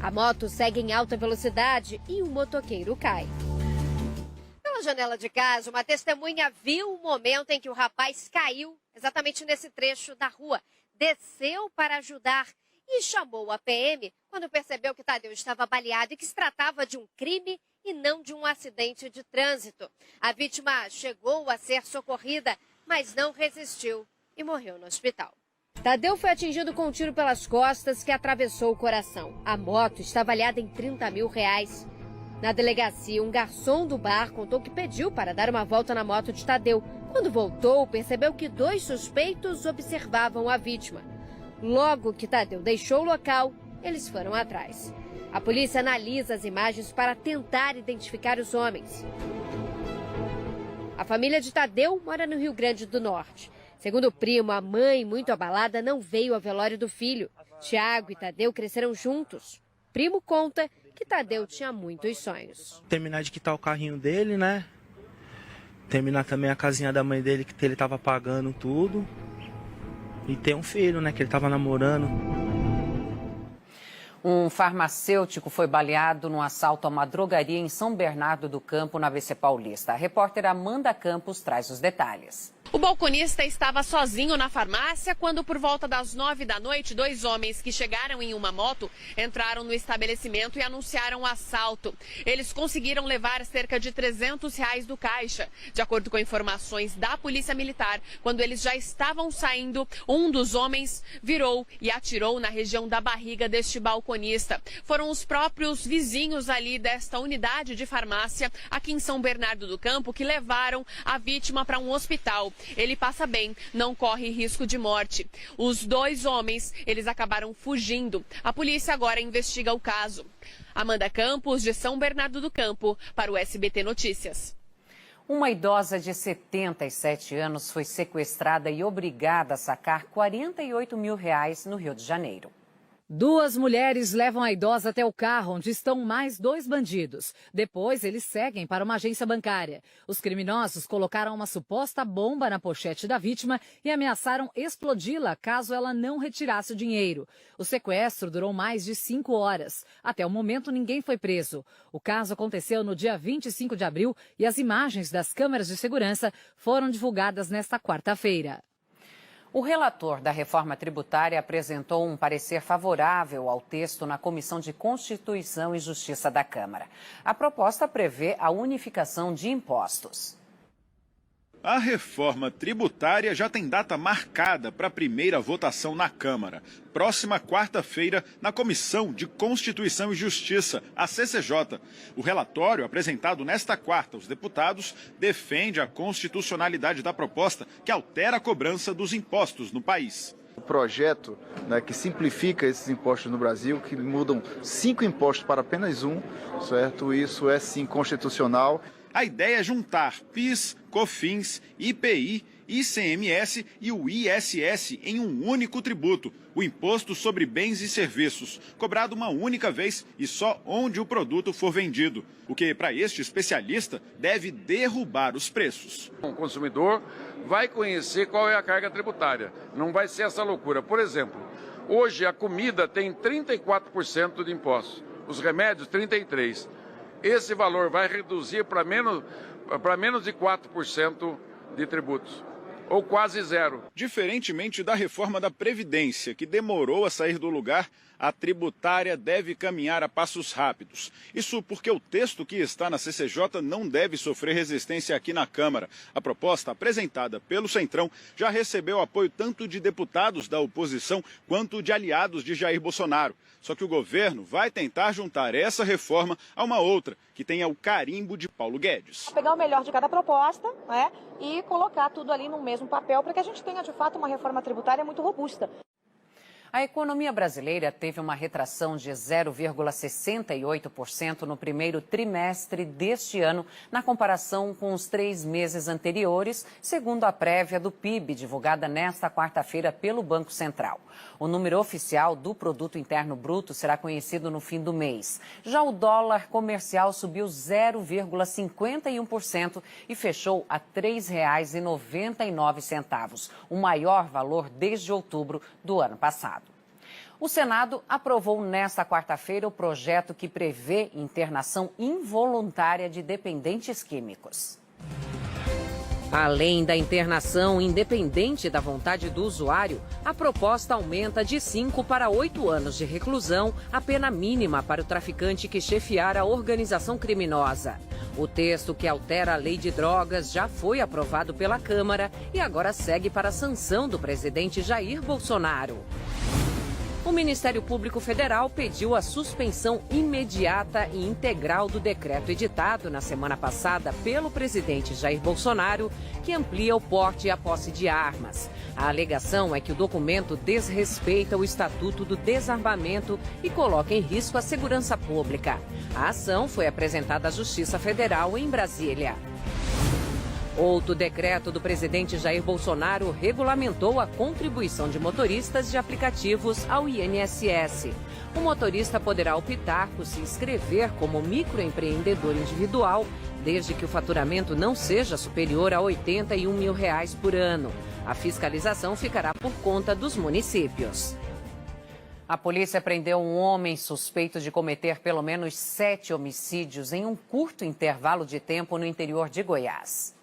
A moto segue em alta velocidade e o motoqueiro cai. Pela janela de casa, uma testemunha viu o momento em que o rapaz caiu exatamente nesse trecho da rua. Desceu para ajudar e chamou a PM quando percebeu que Tadeu estava baleado e que se tratava de um crime e não de um acidente de trânsito. A vítima chegou a ser socorrida, mas não resistiu e morreu no hospital. Tadeu foi atingido com um tiro pelas costas que atravessou o coração. A moto está avaliada em R$30 mil. Na delegacia, um garçom do bar contou que pediu para dar uma volta na moto de Tadeu. Quando voltou, percebeu que 2 suspeitos observavam a vítima. Logo que Tadeu deixou o local, eles foram atrás. A polícia analisa as imagens para tentar identificar os homens. A família de Tadeu mora no Rio Grande do Norte. Segundo o primo, a mãe, muito abalada, não veio ao velório do filho. Tiago e Tadeu cresceram juntos. O primo conta que Tadeu tinha muitos sonhos. Terminar de quitar o carrinho dele, né? Terminar também a casinha da mãe dele, que ele estava pagando tudo. E ter um filho, né? Que ele estava namorando. Um farmacêutico foi baleado num assalto a uma drogaria em São Bernardo do Campo, na ABC Paulista. A repórter Amanda Campos traz os detalhes. O balconista estava sozinho na farmácia quando, por volta das 9 da noite, 2 homens que chegaram em uma moto entraram no estabelecimento e anunciaram o assalto. Eles conseguiram levar cerca de R$300 do caixa. De acordo com informações da Polícia Militar, quando eles já estavam saindo, um dos homens virou e atirou na região da barriga deste balconista. Foram os próprios vizinhos ali desta unidade de farmácia aqui em São Bernardo do Campo que levaram a vítima para um hospital. Ele passa bem, não corre risco de morte. Os 2 homens, eles acabaram fugindo. A polícia agora investiga o caso. Amanda Campos, de São Bernardo do Campo, para o SBT Notícias. Uma idosa de 77 anos foi sequestrada e obrigada a sacar R$48 mil no Rio de Janeiro. 2 mulheres levam a idosa até o carro, onde estão mais 2 bandidos. Depois, eles seguem para uma agência bancária. Os criminosos colocaram uma suposta bomba na pochete da vítima e ameaçaram explodi-la caso ela não retirasse o dinheiro. O sequestro durou mais de 5 horas. Até o momento, ninguém foi preso. O caso aconteceu no dia 25 de abril e as imagens das câmeras de segurança foram divulgadas nesta quarta-feira. O relator da reforma tributária apresentou um parecer favorável ao texto na Comissão de Constituição e Justiça da Câmara. A proposta prevê a unificação de impostos. A reforma tributária já tem data marcada para a primeira votação na Câmara. Próxima quarta-feira, na Comissão de Constituição e Justiça, a CCJ. O relatório, apresentado nesta quarta aos deputados, defende a constitucionalidade da proposta que altera a cobrança dos impostos no país. O projeto, né, que simplifica esses impostos no Brasil, que mudam 5 impostos para apenas 1, certo? Isso é sim constitucional. A ideia é juntar PIS, COFINS, IPI, ICMS e o ISS em um único tributo, o Imposto sobre Bens e Serviços, cobrado uma única vez e só onde o produto for vendido, o que, para este especialista, deve derrubar os preços. O consumidor vai conhecer qual é a carga tributária, não vai ser essa loucura. Por exemplo, hoje a comida tem 34% de impostos, os remédios 33%. Esse valor vai reduzir para menos de 4% de tributos. ou quase zero. Diferentemente da reforma da Previdência, que demorou a sair do lugar, a tributária deve caminhar a passos rápidos. Isso porque o texto que está na CCJ não deve sofrer resistência aqui na Câmara. A proposta apresentada pelo Centrão já recebeu apoio tanto de deputados da oposição quanto de aliados de Jair Bolsonaro. Só que o governo vai tentar juntar essa reforma a uma outra, que tenha o carimbo de Paulo Guedes. Pegar o melhor de cada proposta, né, e colocar tudo ali no mesmo papel para que a gente tenha, de fato, uma reforma tributária muito robusta. A economia brasileira teve uma retração de 0,68% no primeiro trimestre deste ano, na comparação com os 3 meses anteriores, segundo a prévia do PIB, divulgada nesta quarta-feira pelo Banco Central. O número oficial do Produto Interno Bruto será conhecido no fim do mês. Já o dólar comercial subiu 0,51% e fechou a R$ 3,99, o maior valor desde outubro do ano passado. O Senado aprovou nesta quarta-feira o projeto que prevê internação involuntária de dependentes químicos. Além da internação independente da vontade do usuário, a proposta aumenta de 5 para 8 anos de reclusão a pena mínima para o traficante que chefiar a organização criminosa. O texto que altera a lei de drogas já foi aprovado pela Câmara e agora segue para a sanção do presidente Jair Bolsonaro. O Ministério Público Federal pediu a suspensão imediata e integral do decreto editado na semana passada pelo presidente Jair Bolsonaro, que amplia o porte e a posse de armas. A alegação é que o documento desrespeita o Estatuto do Desarmamento e coloca em risco a segurança pública. A ação foi apresentada à Justiça Federal em Brasília. Outro decreto do presidente Jair Bolsonaro regulamentou a contribuição de motoristas de aplicativos ao INSS. O motorista poderá optar por se inscrever como microempreendedor individual, desde que o faturamento não seja superior a R$ 81 mil por ano. A fiscalização ficará por conta dos municípios. A polícia prendeu um homem suspeito de cometer pelo menos 7 homicídios em um curto intervalo de tempo no interior de Goiás.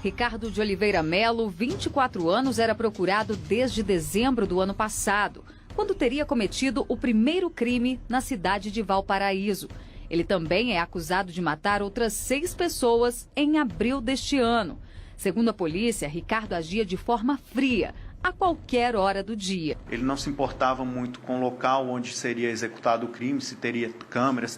Ricardo de Oliveira Melo, 24 anos, era procurado desde dezembro do ano passado, quando teria cometido o primeiro crime na cidade de Valparaíso. Ele também é acusado de matar outras 6 pessoas em abril deste ano. Segundo a polícia, Ricardo agia de forma fria, a qualquer hora do dia. Ele não se importava muito com o local onde seria executado o crime, se teria câmeras,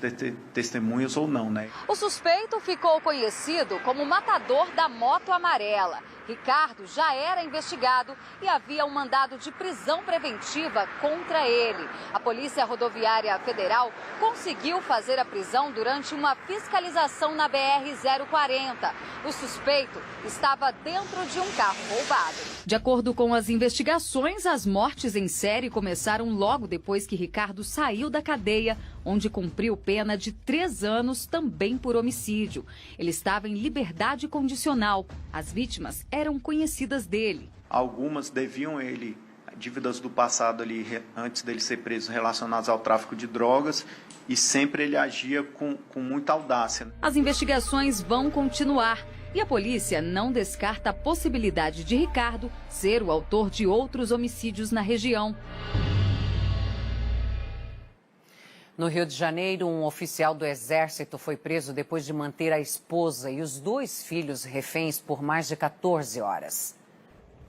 testemunhas ou não, né? O suspeito ficou conhecido como o matador da moto amarela. Ricardo já era investigado e havia um mandado de prisão preventiva contra ele. A Polícia Rodoviária Federal conseguiu fazer a prisão durante uma fiscalização na BR-040. O suspeito estava dentro de um carro roubado. De acordo com as investigações, as mortes em série começaram logo depois que Ricardo saiu da cadeia, onde cumpriu pena de 3 anos também por homicídio. Ele estava em liberdade condicional. As vítimas eram conhecidas dele. Algumas deviam ele dívidas do passado ali, antes dele ser preso, relacionadas ao tráfico de drogas, e sempre ele agia com muita audácia. As investigações vão continuar e a polícia não descarta a possibilidade de Ricardo ser o autor de outros homicídios na região. No Rio de Janeiro, um oficial do Exército foi preso depois de manter a esposa e os 2 filhos reféns por mais de 14 horas.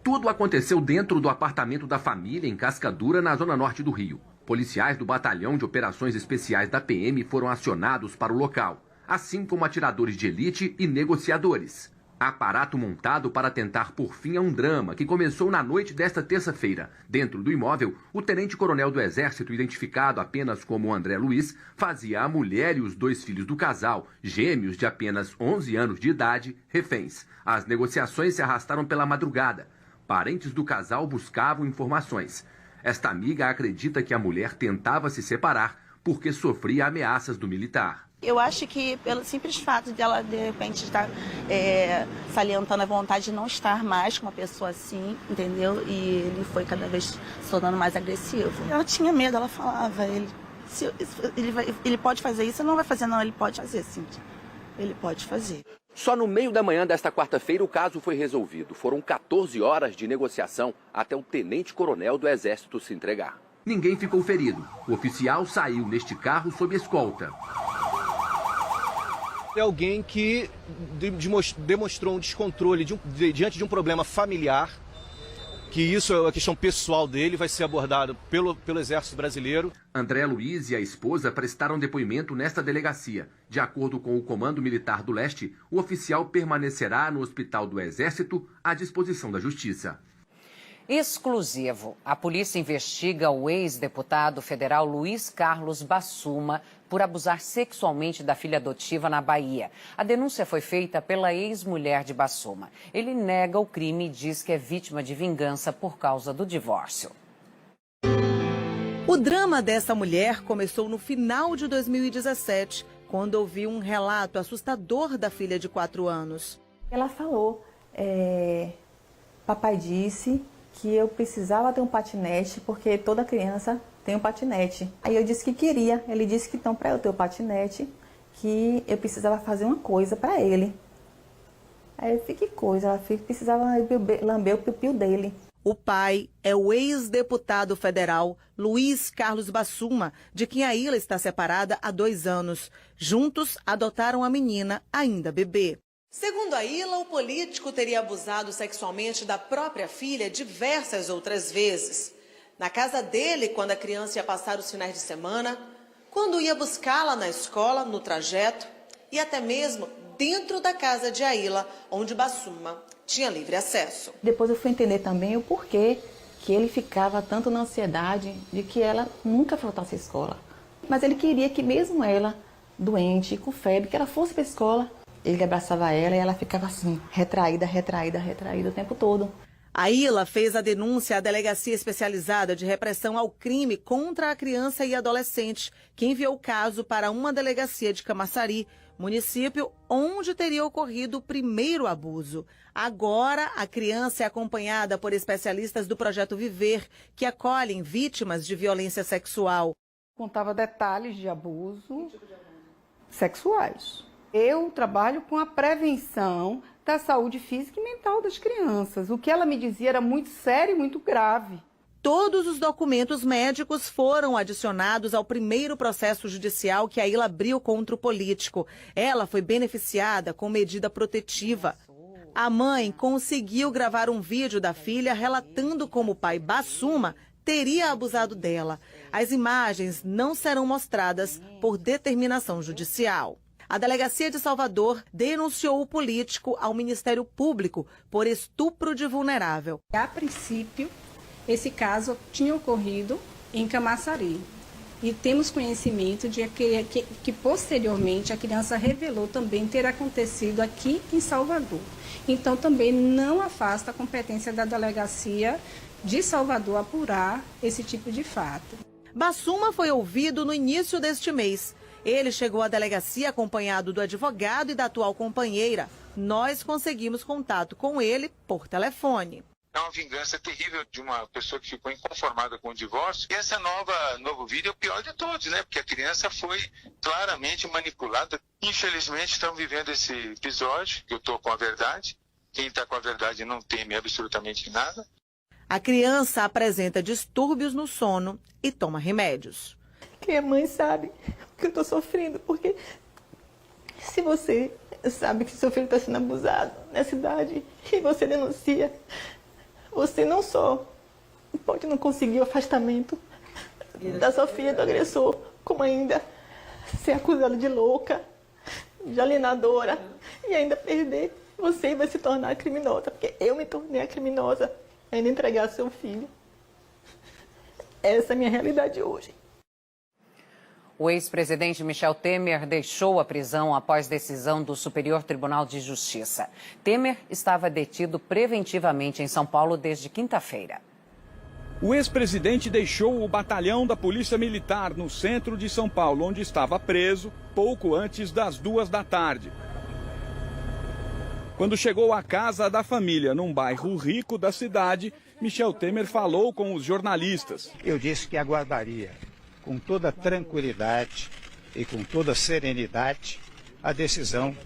Tudo aconteceu dentro do apartamento da família em Cascadura, na zona norte do Rio. Policiais do Batalhão de Operações Especiais da PM foram acionados para o local, assim como atiradores de elite e negociadores. Aparato montado para tentar pôr fim a um drama que começou na noite desta terça-feira. Dentro do imóvel, o tenente-coronel do Exército, identificado apenas como André Luiz, fazia a mulher e os 2 filhos do casal, gêmeos de apenas 11 anos de idade, reféns. As negociações se arrastaram pela madrugada. Parentes do casal buscavam informações. Esta amiga acredita que a mulher tentava se separar porque sofria ameaças do militar. Eu acho que pelo simples fato de ela, de repente, estar salientando a vontade de não estar mais com uma pessoa assim, entendeu? E ele foi cada vez se tornando mais agressivo. Ela tinha medo, ela falava, ele pode fazer isso, ele não vai fazer não, ele pode fazer sim, ele pode fazer. Só no meio da manhã desta quarta-feira o caso foi resolvido. Foram 14 horas de negociação até o tenente-coronel do Exército se entregar. Ninguém ficou ferido. O oficial saiu neste carro sob escolta. É alguém que demonstrou um descontrole diante de um problema familiar, que isso é uma questão pessoal dele, vai ser abordado pelo Exército Brasileiro. André Luiz e a esposa prestaram depoimento nesta delegacia. De acordo com o Comando Militar do Leste, o oficial permanecerá no Hospital do Exército à disposição da Justiça. Exclusivo. A polícia investiga o ex-deputado federal Luiz Carlos Bassuma por abusar sexualmente da filha adotiva na Bahia. A denúncia foi feita pela ex-mulher de Bassuma. Ele nega o crime e diz que é vítima de vingança por causa do divórcio. O drama dessa mulher começou no final de 2017, quando ouviu um relato assustador da filha de 4 anos. Ela falou, papai disse que eu precisava ter um patinete, porque toda criança tem um patinete. Aí eu disse que queria, ele disse que então para eu ter o patinete, que eu precisava fazer uma coisa para ele. Aí eu fiquei, que coisa, ela precisava lamber o piu dele. O pai é o ex-deputado federal Luiz Carlos Bassuma, de quem a Ilha está separada há 2 anos. Juntos, adotaram a menina, ainda bebê. Segundo a Ilha, o político teria abusado sexualmente da própria filha diversas outras vezes. Na casa dele, quando a criança ia passar os finais de semana, quando ia buscá-la na escola, no trajeto, e até mesmo dentro da casa de Aila, onde Bassuma tinha livre acesso. Depois eu fui entender também o porquê que ele ficava tanto na ansiedade de que ela nunca faltasse à escola. Mas ele queria que mesmo ela, doente, com febre, que ela fosse para a escola. Ele abraçava ela e ela ficava assim, retraída o tempo todo. A Ilha fez a denúncia à Delegacia Especializada de Repressão ao Crime contra a Criança e Adolescente, que enviou o caso para uma delegacia de Camaçari, município onde teria ocorrido o primeiro abuso. Agora, a criança é acompanhada por especialistas do Projeto Viver, que acolhem vítimas de violência sexual. Contava detalhes de abuso sexuais. Eu trabalho com a prevenção da saúde física e mental das crianças. O que ela me dizia era muito sério e muito grave. Todos os documentos médicos foram adicionados ao primeiro processo judicial que a Ilha abriu contra o político. Ela foi beneficiada com medida protetiva. A mãe conseguiu gravar um vídeo da filha relatando como o pai Bassuma teria abusado dela. As imagens não serão mostradas por determinação judicial. A Delegacia de Salvador denunciou o político ao Ministério Público por estupro de vulnerável. A princípio, esse caso tinha ocorrido em Camaçari. E temos conhecimento de que posteriormente a criança revelou também ter acontecido aqui em Salvador. Então também não afasta a competência da Delegacia de Salvador apurar esse tipo de fato. Bassuma foi ouvido no início deste mês. Ele chegou à delegacia acompanhado do advogado e da atual companheira. Nós conseguimos contato com ele por telefone. É uma vingança terrível de uma pessoa que ficou inconformada com o divórcio. E esse novo vídeo é o pior de todos, né? Porque a criança foi claramente manipulada. Infelizmente, estamos vivendo esse episódio, que eu estou com a verdade. Quem está com a verdade não teme absolutamente nada. A criança apresenta distúrbios no sono e toma remédios. Quem é mãe sabe que eu estou sofrendo, porque se você sabe que seu filho está sendo abusado nessa idade e você denuncia, você não só pode não conseguir o afastamento da sua filha do agressor, como ainda ser acusada de louca, de alienadora e ainda perder, você vai se tornar criminosa, porque eu me tornei a criminosa, ainda entregar seu filho. Essa é a minha realidade hoje. O ex-presidente Michel Temer deixou a prisão após decisão do Superior Tribunal de Justiça. Temer estava detido preventivamente em São Paulo desde quinta-feira. O ex-presidente deixou o batalhão da Polícia Militar no centro de São Paulo, onde estava preso pouco antes das 14h. Quando chegou à casa da família, num bairro rico da cidade, Michel Temer falou com os jornalistas. Eu disse que aguardaria com toda tranquilidade e com toda serenidade a decisão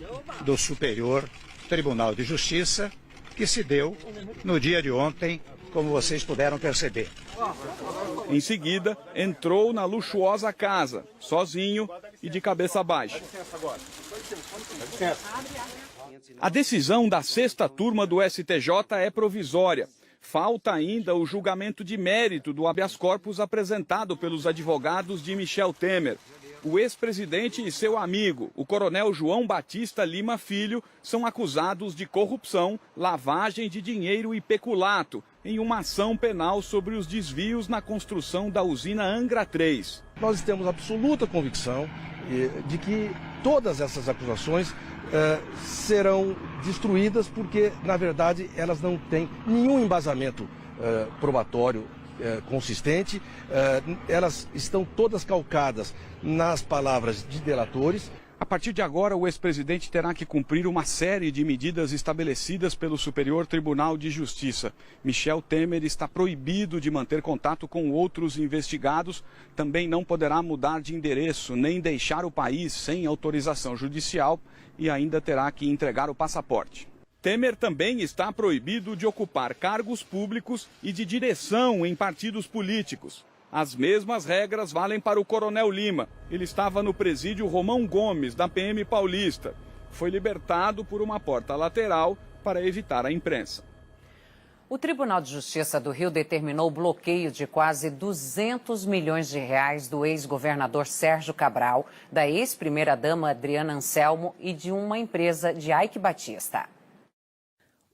do Superior Tribunal de Justiça, que se deu no dia de ontem, como vocês puderam perceber. Em seguida, entrou na luxuosa casa, sozinho e de cabeça baixa. A decisão da 6ª turma do STJ é provisória. Falta ainda o julgamento de mérito do habeas corpus apresentado pelos advogados de Michel Temer. O ex-presidente e seu amigo, o coronel João Batista Lima Filho, são acusados de corrupção, lavagem de dinheiro e peculato em uma ação penal sobre os desvios na construção da usina Angra 3. Nós temos absoluta convicção de que todas essas acusações serão destruídas porque, na verdade, elas não têm nenhum embasamento probatório consistente, elas estão todas calcadas nas palavras de delatores. A partir de agora, o ex-presidente terá que cumprir uma série de medidas estabelecidas pelo Superior Tribunal de Justiça. Michel Temer está proibido de manter contato com outros investigados, também não poderá mudar de endereço nem deixar o país sem autorização judicial e ainda terá que entregar o passaporte. Temer também está proibido de ocupar cargos públicos e de direção em partidos políticos. As mesmas regras valem para o Coronel Lima. Ele estava no presídio Romão Gomes, da PM Paulista. Foi libertado por uma porta lateral para evitar a imprensa. O Tribunal de Justiça do Rio determinou o bloqueio de quase 200 milhões de reais do ex-governador Sérgio Cabral, da ex-primeira-dama Adriana Anselmo e de uma empresa de Eike Batista.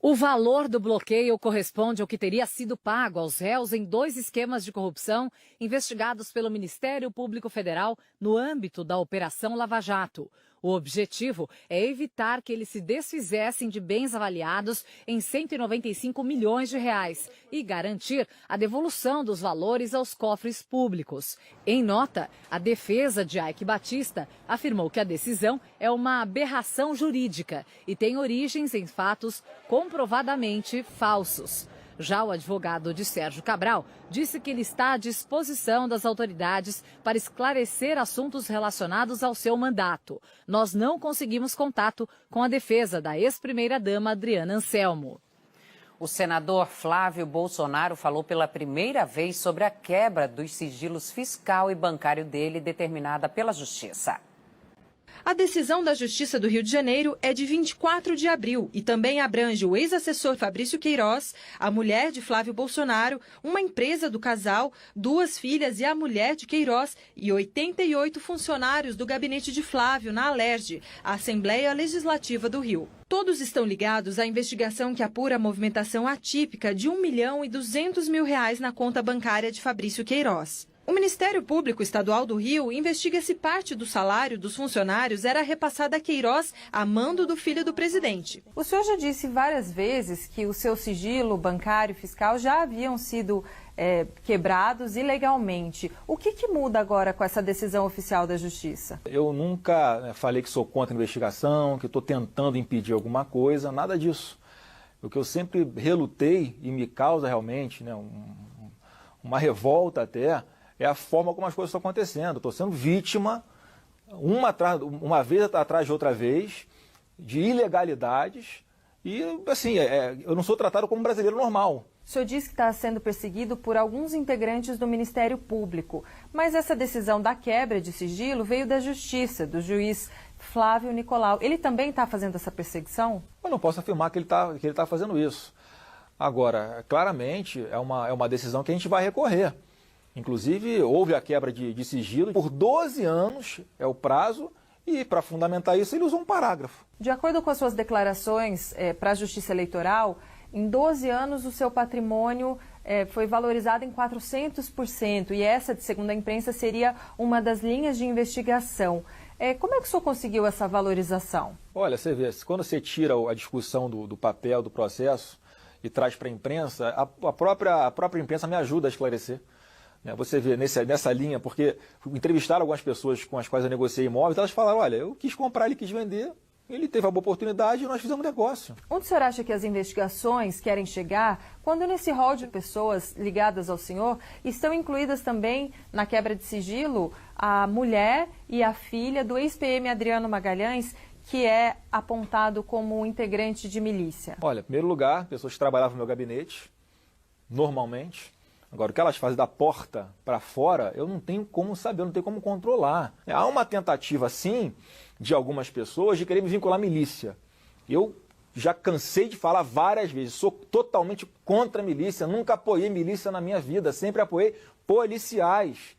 O valor do bloqueio corresponde ao que teria sido pago aos réus em 2 esquemas de corrupção investigados pelo Ministério Público Federal no âmbito da Operação Lava Jato. O objetivo é evitar que eles se desfizessem de bens avaliados em 195 milhões de reais e garantir a devolução dos valores aos cofres públicos. Em nota, a defesa de Eike Batista afirmou que a decisão é uma aberração jurídica e tem origens em fatos comprovadamente falsos. Já o advogado de Sérgio Cabral disse que ele está à disposição das autoridades para esclarecer assuntos relacionados ao seu mandato. Nós não conseguimos contato com a defesa da ex-primeira-dama Adriana Anselmo. O senador Flávio Bolsonaro falou pela primeira vez sobre a quebra dos sigilos fiscal e bancário dele determinada pela Justiça. A decisão da Justiça do Rio de Janeiro é de 24 de abril e também abrange o ex-assessor Fabrício Queiroz, a mulher de Flávio Bolsonaro, uma empresa do casal, 2 filhas e a mulher de Queiroz e 88 funcionários do gabinete de Flávio na Alerj, a Assembleia Legislativa do Rio. Todos estão ligados à investigação que apura a movimentação atípica de R$ 1.200.000 na conta bancária de Fabrício Queiroz. O Ministério Público Estadual do Rio investiga se parte do salário dos funcionários era repassada a Queiroz a mando do filho do presidente. O senhor já disse várias vezes que o seu sigilo bancário e fiscal já haviam sido quebrados ilegalmente. O que muda agora com essa decisão oficial da Justiça? Eu nunca falei que sou contra a investigação, que estou tentando impedir alguma coisa, nada disso. O que eu sempre relutei e me causa realmente uma revolta até, é a forma como as coisas estão acontecendo. Estou sendo vítima, uma vez atrás de outra vez, de ilegalidades e, assim, eu não sou tratado como um brasileiro normal. O senhor disse que está sendo perseguido por alguns integrantes do Ministério Público, mas essa decisão da quebra de sigilo veio da Justiça, do juiz Flávio Nicolau. Ele também está fazendo essa perseguição? Eu não posso afirmar que ele está fazendo isso. Agora, claramente, é uma decisão que a gente vai recorrer. Inclusive, houve a quebra de sigilo por 12 anos, é o prazo, e para fundamentar isso ele usou um parágrafo. De acordo com as suas declarações para a Justiça Eleitoral, em 12 anos o seu patrimônio foi valorizado em 400%, e essa, segundo a imprensa, seria uma das linhas de investigação. Como é que o senhor conseguiu essa valorização? Olha, você vê, quando você tira a discussão do papel, do processo, e traz para a imprensa, a própria imprensa me ajuda a esclarecer. Você vê nessa linha, porque entrevistaram algumas pessoas com as quais eu negociei imóveis, elas falaram, olha, eu quis comprar, ele quis vender, Ele teve a boa oportunidade e nós fizemos negócio. Onde o senhor acha que as investigações querem chegar quando nesse rol de pessoas ligadas ao senhor estão incluídas também na quebra de sigilo a mulher e a filha do ex-PM Adriano Magalhães, que é apontado como integrante de milícia? Olha, em primeiro lugar, pessoas que trabalhavam no meu gabinete, normalmente. Agora, o que elas fazem da porta para fora, eu não tenho como saber, eu não tenho como controlar. Há uma tentativa, sim, de algumas pessoas de querer me vincular à milícia. Eu já cansei de falar várias vezes, sou totalmente contra a milícia, nunca apoiei milícia na minha vida, sempre apoiei policiais.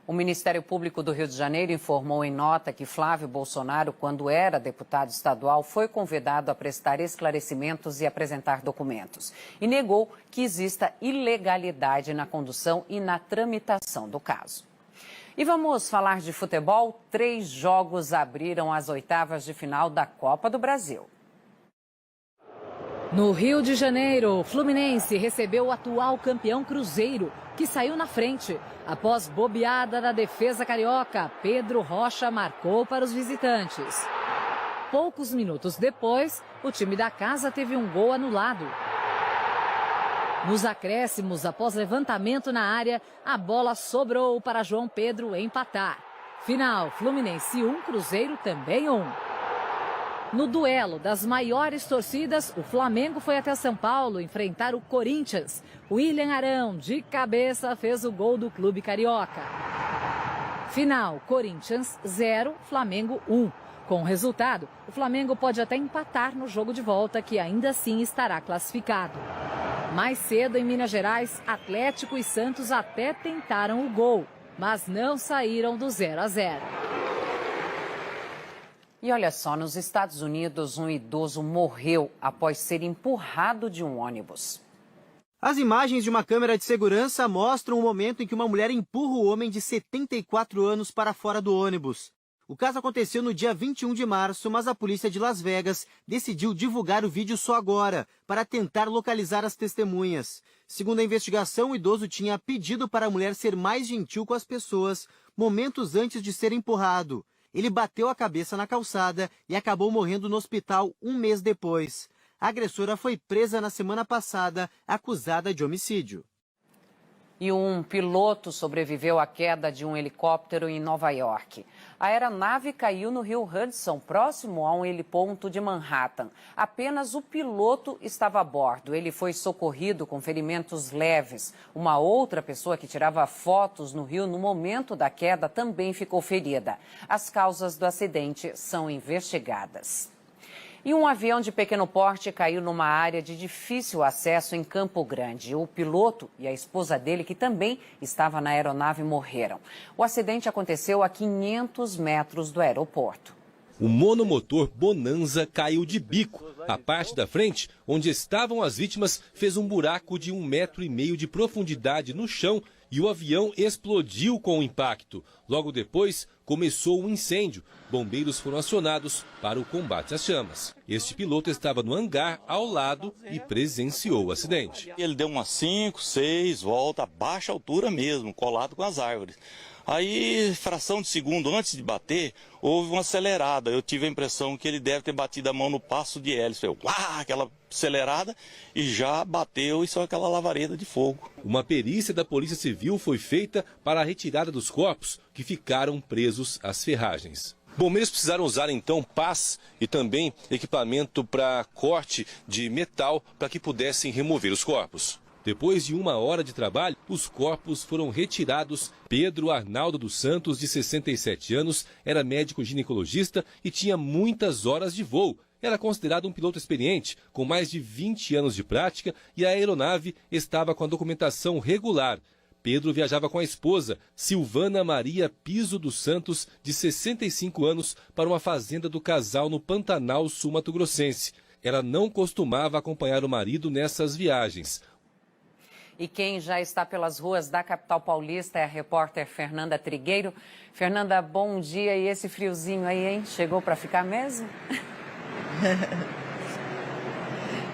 O Ministério Público do Rio de Janeiro informou em nota que Flávio Bolsonaro, quando era deputado estadual, foi convidado a prestar esclarecimentos e apresentar documentos. E negou que exista ilegalidade na condução e na tramitação do caso. E vamos falar de futebol? 3 jogos abriram as oitavas de final da Copa do Brasil. No Rio de Janeiro, o Fluminense recebeu o atual campeão Cruzeiro, que saiu na frente. Após bobeada da defesa carioca, Pedro Rocha marcou para os visitantes. Poucos minutos depois, o time da casa teve um gol anulado. Nos acréscimos, após levantamento na área, a bola sobrou para João Pedro empatar. Final, Fluminense 1, Cruzeiro também 1. No duelo das maiores torcidas, o Flamengo foi até São Paulo enfrentar o Corinthians. William Arão, de cabeça, fez o gol do clube carioca. Final, Corinthians 0, Flamengo 1. Com o resultado, o Flamengo pode até empatar no jogo de volta, que ainda assim estará classificado. Mais cedo, em Minas Gerais, Atlético e Santos até tentaram o gol, mas não saíram do 0-0. E olha só, nos Estados Unidos, um idoso morreu após ser empurrado de um ônibus. As imagens de uma câmera de segurança mostram o momento em que uma mulher empurra o homem de 74 anos para fora do ônibus. O caso aconteceu no dia 21 de março, mas a polícia de Las Vegas decidiu divulgar o vídeo só agora, para tentar localizar as testemunhas. Segundo a investigação, o idoso tinha pedido para a mulher ser mais gentil com as pessoas momentos antes de ser empurrado. Ele bateu a cabeça na calçada e acabou morrendo no hospital um mês depois. A agressora foi presa na semana passada, acusada de homicídio. E um piloto sobreviveu à queda de um helicóptero em Nova York. A aeronave caiu no rio Hudson, próximo a um heliponto de Manhattan. Apenas o piloto estava a bordo. Ele foi socorrido com ferimentos leves. Uma outra pessoa que tirava fotos no rio no momento da queda também ficou ferida. As causas do acidente são investigadas. E um avião de pequeno porte caiu numa área de difícil acesso em Campo Grande. O piloto e a esposa dele, que também estava na aeronave, morreram. O acidente aconteceu a 500 metros do aeroporto. O monomotor Bonanza caiu de bico. A parte da frente, onde estavam as vítimas, fez um buraco de 1,5 metro de profundidade no chão e o avião explodiu com o impacto. Logo depois, começou um incêndio. Bombeiros foram acionados para o combate às chamas. Este piloto estava no hangar ao lado e presenciou o acidente. Ele deu umas 5, 6 voltas, a baixa altura mesmo, colado com as árvores. Aí, fração de segundo antes de bater, houve uma acelerada. Eu tive a impressão que ele deve ter batido a mão no passo de hélice. Aquela acelerada e já bateu e só aquela lavareda de fogo. Uma perícia da Polícia Civil foi feita para a retirada dos corpos que ficaram presos às ferragens. Bombeiros precisaram usar então pás e também equipamento para corte de metal para que pudessem remover os corpos. Depois de 1 hora de trabalho, os corpos foram retirados. Pedro Arnaldo dos Santos, de 67 anos, era médico ginecologista e tinha muitas horas de voo. Era considerado um piloto experiente, com mais de 20 anos de prática, e a aeronave estava com a documentação regular. Pedro viajava com a esposa, Silvana Maria Piso dos Santos, de 65 anos, para uma fazenda do casal no Pantanal Sul-Mato-Grossense. Ela não costumava acompanhar o marido nessas viagens. E quem já está pelas ruas da capital paulista é a repórter Fernanda Trigueiro. Fernanda, bom dia. E esse friozinho aí, hein? Chegou para ficar mesmo?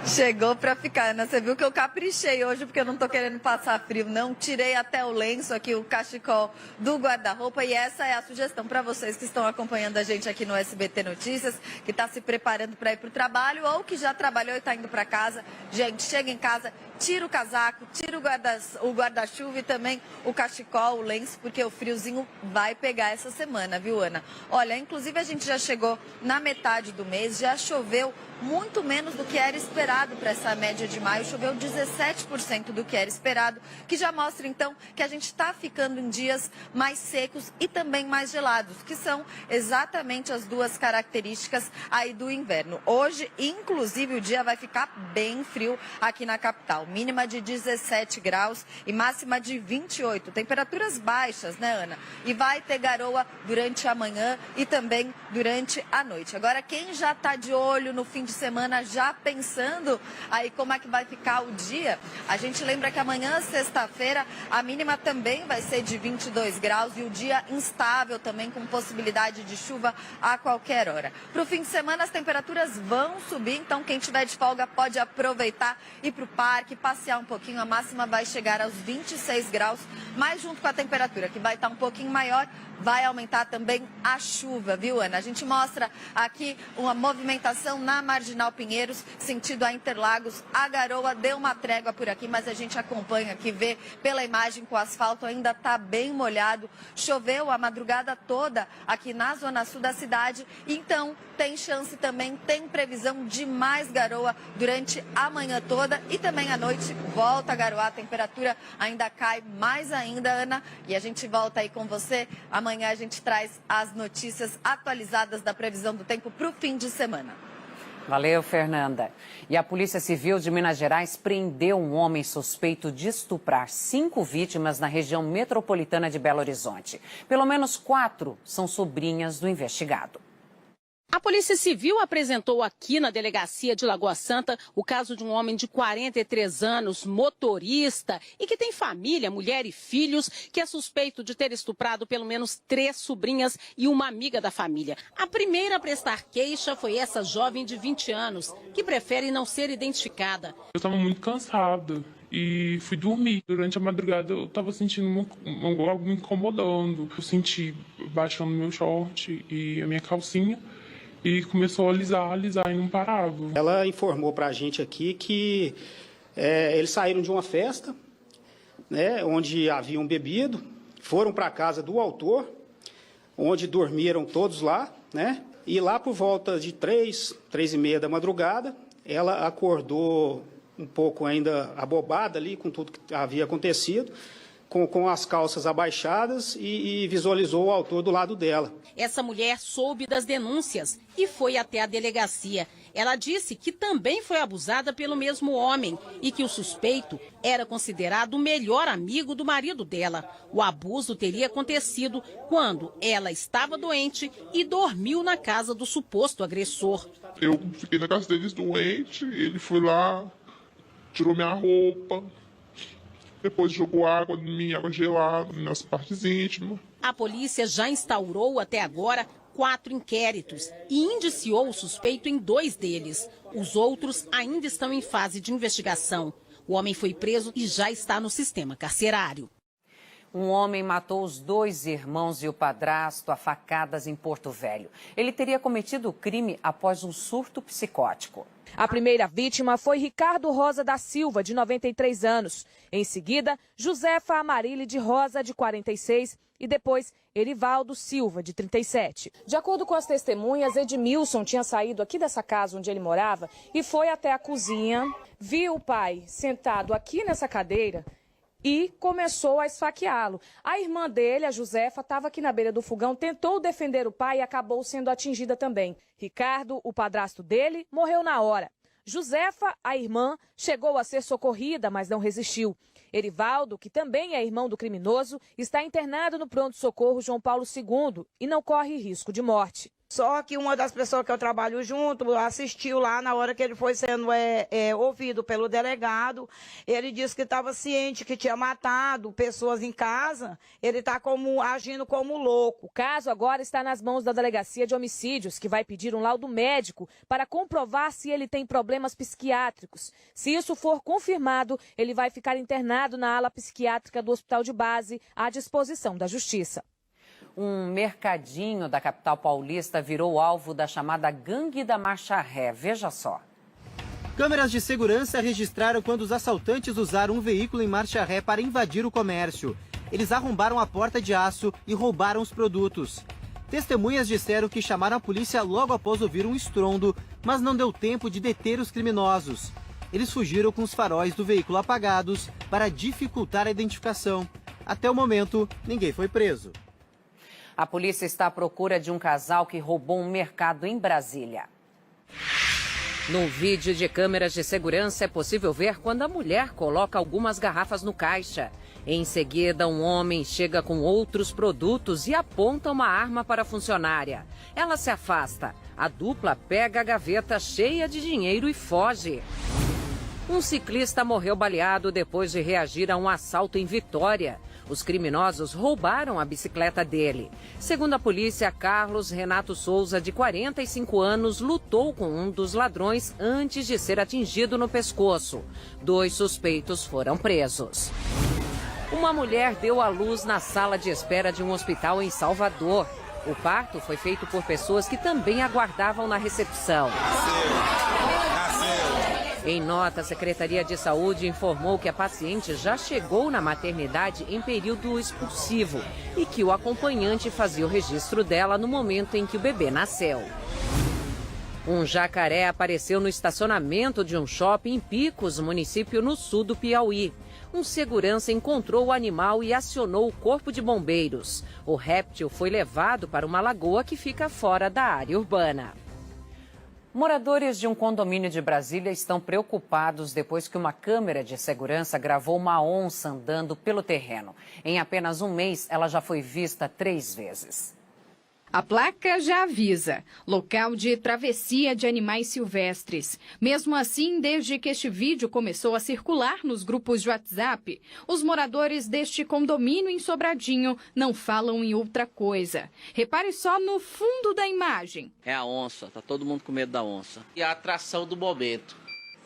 Chegou pra ficar, Ana. Você viu que eu caprichei hoje porque eu não tô querendo passar frio, não. Tirei até o lenço aqui, o cachecol do guarda-roupa. E essa é a sugestão para vocês que estão acompanhando a gente aqui no SBT Notícias, que está se preparando para ir para o trabalho ou que já trabalhou e está indo para casa. Gente, chega em casa, tira o casaco, tira o guarda-chuva e também o cachecol, o lenço, porque o friozinho vai pegar essa semana, viu, Ana? Olha, inclusive a gente já chegou na metade do mês, já choveu muito menos do que era esperado para essa média de maio. Choveu 17% do que era esperado, que já mostra então que a gente está ficando em dias mais secos e também mais gelados, que são exatamente as duas características aí do inverno. Hoje, inclusive, o dia vai ficar bem frio aqui na capital. Mínima de 17 graus e máxima de 28. Temperaturas baixas, né, Ana? E vai ter garoa durante a manhã e também durante a noite. Agora, quem já está de olho no fim de semana, já pensando aí como é que vai ficar o dia, a gente lembra que amanhã, sexta-feira, a mínima também vai ser de 22 graus e o dia instável também, com possibilidade de chuva a qualquer hora. Para o fim de semana, as temperaturas vão subir, então quem tiver de folga pode aproveitar, ir para o parque, passear um pouquinho. A máxima vai chegar aos 26 graus, mas junto com a temperatura, que vai estar um pouquinho maior, vai aumentar também a chuva, viu, Ana? A gente mostra aqui uma movimentação na Marginal Pinheiros, sentido a Interlagos. A garoa deu uma trégua por aqui, mas a gente acompanha aqui, vê pela imagem que o asfalto ainda está bem molhado. Choveu a madrugada toda aqui na zona sul da cidade, então tem chance também, tem previsão de mais garoa durante a manhã toda e também à noite volta a garoar. A temperatura ainda cai mais ainda, Ana, e a gente volta aí com você. Amanhã a gente traz as notícias atualizadas da previsão do tempo para o fim de semana. Valeu, Fernanda. E a Polícia Civil de Minas Gerais prendeu um homem suspeito de estuprar 5 vítimas na região metropolitana de Belo Horizonte. Pelo menos 4 são sobrinhas do investigado. A Polícia Civil apresentou aqui na delegacia de Lagoa Santa o caso de um homem de 43 anos, motorista e que tem família, mulher e filhos, que é suspeito de ter estuprado pelo menos 3 sobrinhas e uma amiga da família. A primeira a prestar queixa foi essa jovem de 20 anos, que prefere não ser identificada. Eu estava muito cansada e fui dormir. Durante a madrugada eu estava sentindo algo me incomodando. Eu senti baixando meu short e a minha calcinha. E começou a alisar e não parava. Ela informou para a gente aqui que eles saíram de uma festa, né, onde haviam bebido, foram para a casa do autor, onde dormiram todos lá, né? E lá por volta de 3h30 da madrugada, ela acordou um pouco ainda abobada ali com tudo que havia acontecido, com as calças abaixadas e visualizou o autor do lado dela. Essa mulher soube das denúncias e foi até a delegacia. Ela disse que também foi abusada pelo mesmo homem e que o suspeito era considerado o melhor amigo do marido dela. O abuso teria acontecido quando ela estava doente e dormiu na casa do suposto agressor. Eu fiquei na casa deles doente, ele foi lá, tirou minha roupa. Depois jogou água em mim, água gelada, nas partes íntimas. A polícia já instaurou até agora 4 inquéritos e indiciou o suspeito em 2 deles. Os outros ainda estão em fase de investigação. O homem foi preso e já está no sistema carcerário. Um homem matou os 2 irmãos e o padrasto a facadas em Porto Velho. Ele teria cometido o crime após um surto psicótico. A primeira vítima foi Ricardo Rosa da Silva, de 93 anos. Em seguida, Josefa Amarília de Rosa, de 46. E depois, Erivaldo Silva, de 37. De acordo com as testemunhas, Edmilson tinha saído aqui dessa casa onde ele morava e foi até a cozinha, viu o pai sentado aqui nessa cadeira e começou a esfaqueá-lo. A irmã dele, a Josefa, estava aqui na beira do fogão, tentou defender o pai e acabou sendo atingida também. Ricardo, o padrasto dele, morreu na hora. Josefa, a irmã, chegou a ser socorrida, mas não resistiu. Erivaldo, que também é irmão do criminoso, está internado no pronto-socorro João Paulo II e não corre risco de morte. Só que uma das pessoas que eu trabalho junto assistiu lá na hora que ele foi sendo ouvido pelo delegado. Ele disse que estava ciente que tinha matado pessoas em casa. Ele está agindo como louco. O caso agora está nas mãos da Delegacia de Homicídios, que vai pedir um laudo médico para comprovar se ele tem problemas psiquiátricos. Se isso for confirmado, ele vai ficar internado na ala psiquiátrica do Hospital de Base, à disposição da Justiça. Um mercadinho da capital paulista virou alvo da chamada Gangue da Marcha Ré. Veja só. Câmeras de segurança registraram quando os assaltantes usaram um veículo em marcha ré para invadir o comércio. Eles arrombaram a porta de aço e roubaram os produtos. Testemunhas disseram que chamaram a polícia logo após ouvir um estrondo, mas não deu tempo de deter os criminosos. Eles fugiram com os faróis do veículo apagados para dificultar a identificação. Até o momento, ninguém foi preso. A polícia está à procura de um casal que roubou um mercado em Brasília. No vídeo de câmeras de segurança é possível ver quando a mulher coloca algumas garrafas no caixa. Em seguida, um homem chega com outros produtos e aponta uma arma para a funcionária. Ela se afasta. A dupla pega a gaveta cheia de dinheiro e foge. Um ciclista morreu baleado depois de reagir a um assalto em Vitória. Os criminosos roubaram a bicicleta dele. Segundo a polícia, Carlos Renato Souza, de 45 anos, lutou com um dos ladrões antes de ser atingido no pescoço. 2 suspeitos foram presos. Uma mulher deu à luz na sala de espera de um hospital em Salvador. O parto foi feito por pessoas que também aguardavam na recepção. Em nota, a Secretaria de Saúde informou que a paciente já chegou na maternidade em período expulsivo e que o acompanhante fazia o registro dela no momento em que o bebê nasceu. Um jacaré apareceu no estacionamento de um shopping em Picos, município no sul do Piauí. Um segurança encontrou o animal e acionou o corpo de bombeiros. O réptil foi levado para uma lagoa que fica fora da área urbana. Moradores de um condomínio de Brasília estão preocupados depois que uma câmera de segurança gravou uma onça andando pelo terreno. Em apenas um mês, ela já foi vista 3 vezes. A placa já avisa, local de travessia de animais silvestres. Mesmo assim, desde que este vídeo começou a circular nos grupos de WhatsApp, os moradores deste condomínio em Sobradinho não falam em outra coisa. Repare só no fundo da imagem. É a onça, tá todo mundo com medo da onça. E a atração do momento,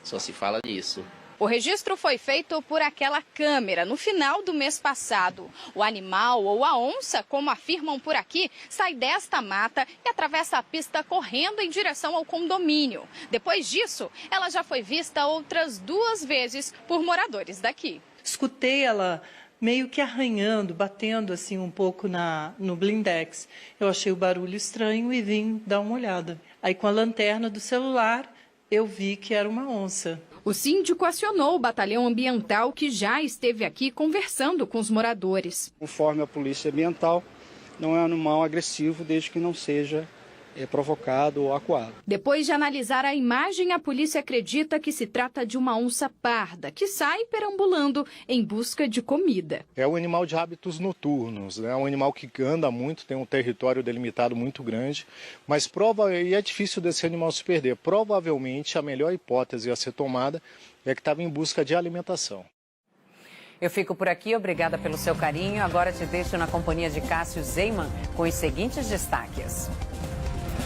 só se fala disso. O registro foi feito por aquela câmera no final do mês passado. O animal ou a onça, como afirmam por aqui, sai desta mata e atravessa a pista correndo em direção ao condomínio. Depois disso, ela já foi vista outras 2 vezes por moradores daqui. Escutei ela meio que arranhando, batendo assim um pouco no blindex. Eu achei o barulho estranho e vim dar uma olhada. Aí com a lanterna do celular, eu vi que era uma onça. O síndico acionou o batalhão ambiental que já esteve aqui conversando com os moradores. Conforme a polícia ambiental, não é um animal agressivo desde que não seja provocado ou acuado. Depois de analisar a imagem, a polícia acredita que se trata de uma onça parda, que sai perambulando em busca de comida. É um animal de hábitos noturnos, é um animal que anda muito, tem um território delimitado muito grande, mas e é difícil desse animal se perder. Provavelmente a melhor hipótese a ser tomada é que estava em busca de alimentação. Eu fico por aqui, obrigada pelo seu carinho. Agora te deixo na companhia de Cássio Zeiman com os seguintes destaques.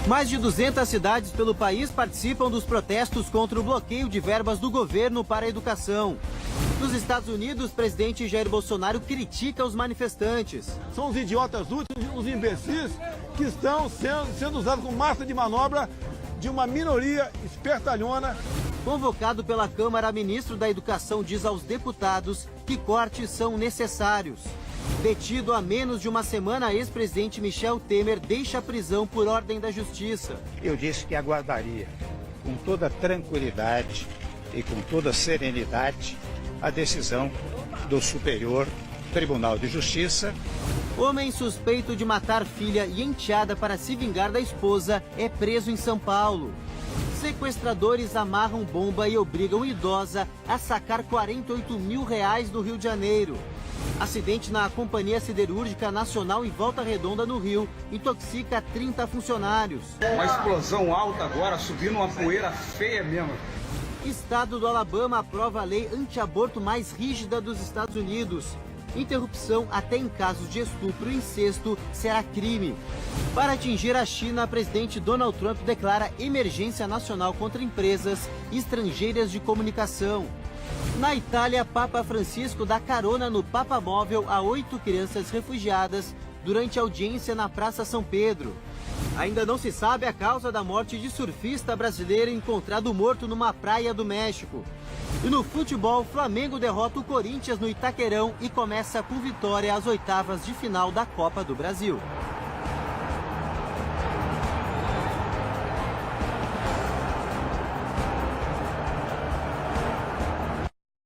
Mais de 200 cidades pelo país participam dos protestos contra o bloqueio de verbas do governo para a educação. Nos Estados Unidos, o presidente Jair Bolsonaro critica os manifestantes. São os idiotas úteis, os imbecis que estão sendo usados como massa de manobra de uma minoria espertalhona. Convocado pela Câmara, ministro da Educação diz aos deputados que cortes são necessários. Detido há menos de uma semana, ex-presidente Michel Temer deixa a prisão por ordem da Justiça. Eu disse que aguardaria com toda tranquilidade e com toda serenidade a decisão do Superior Tribunal de Justiça. Homem suspeito de matar filha e enteada para se vingar da esposa é preso em São Paulo. Sequestradores amarram bomba e obrigam idosa a sacar R$ 48 mil no Rio de Janeiro. Acidente na Companhia Siderúrgica Nacional em Volta Redonda, no Rio, intoxica 30 funcionários. Uma explosão alta agora, subindo uma poeira feia mesmo. Estado do Alabama aprova a lei anti-aborto mais rígida dos Estados Unidos. Interrupção até em casos de estupro e incesto será crime. Para atingir a China, presidente Donald Trump declara emergência nacional contra empresas estrangeiras de comunicação. Na Itália, Papa Francisco dá carona no Papamóvel a 8 crianças refugiadas durante audiência na Praça São Pedro. Ainda não se sabe a causa da morte de surfista brasileiro encontrado morto numa praia do México. E no futebol, Flamengo derrota o Corinthians no Itaquerão e começa com vitória às oitavas de final da Copa do Brasil.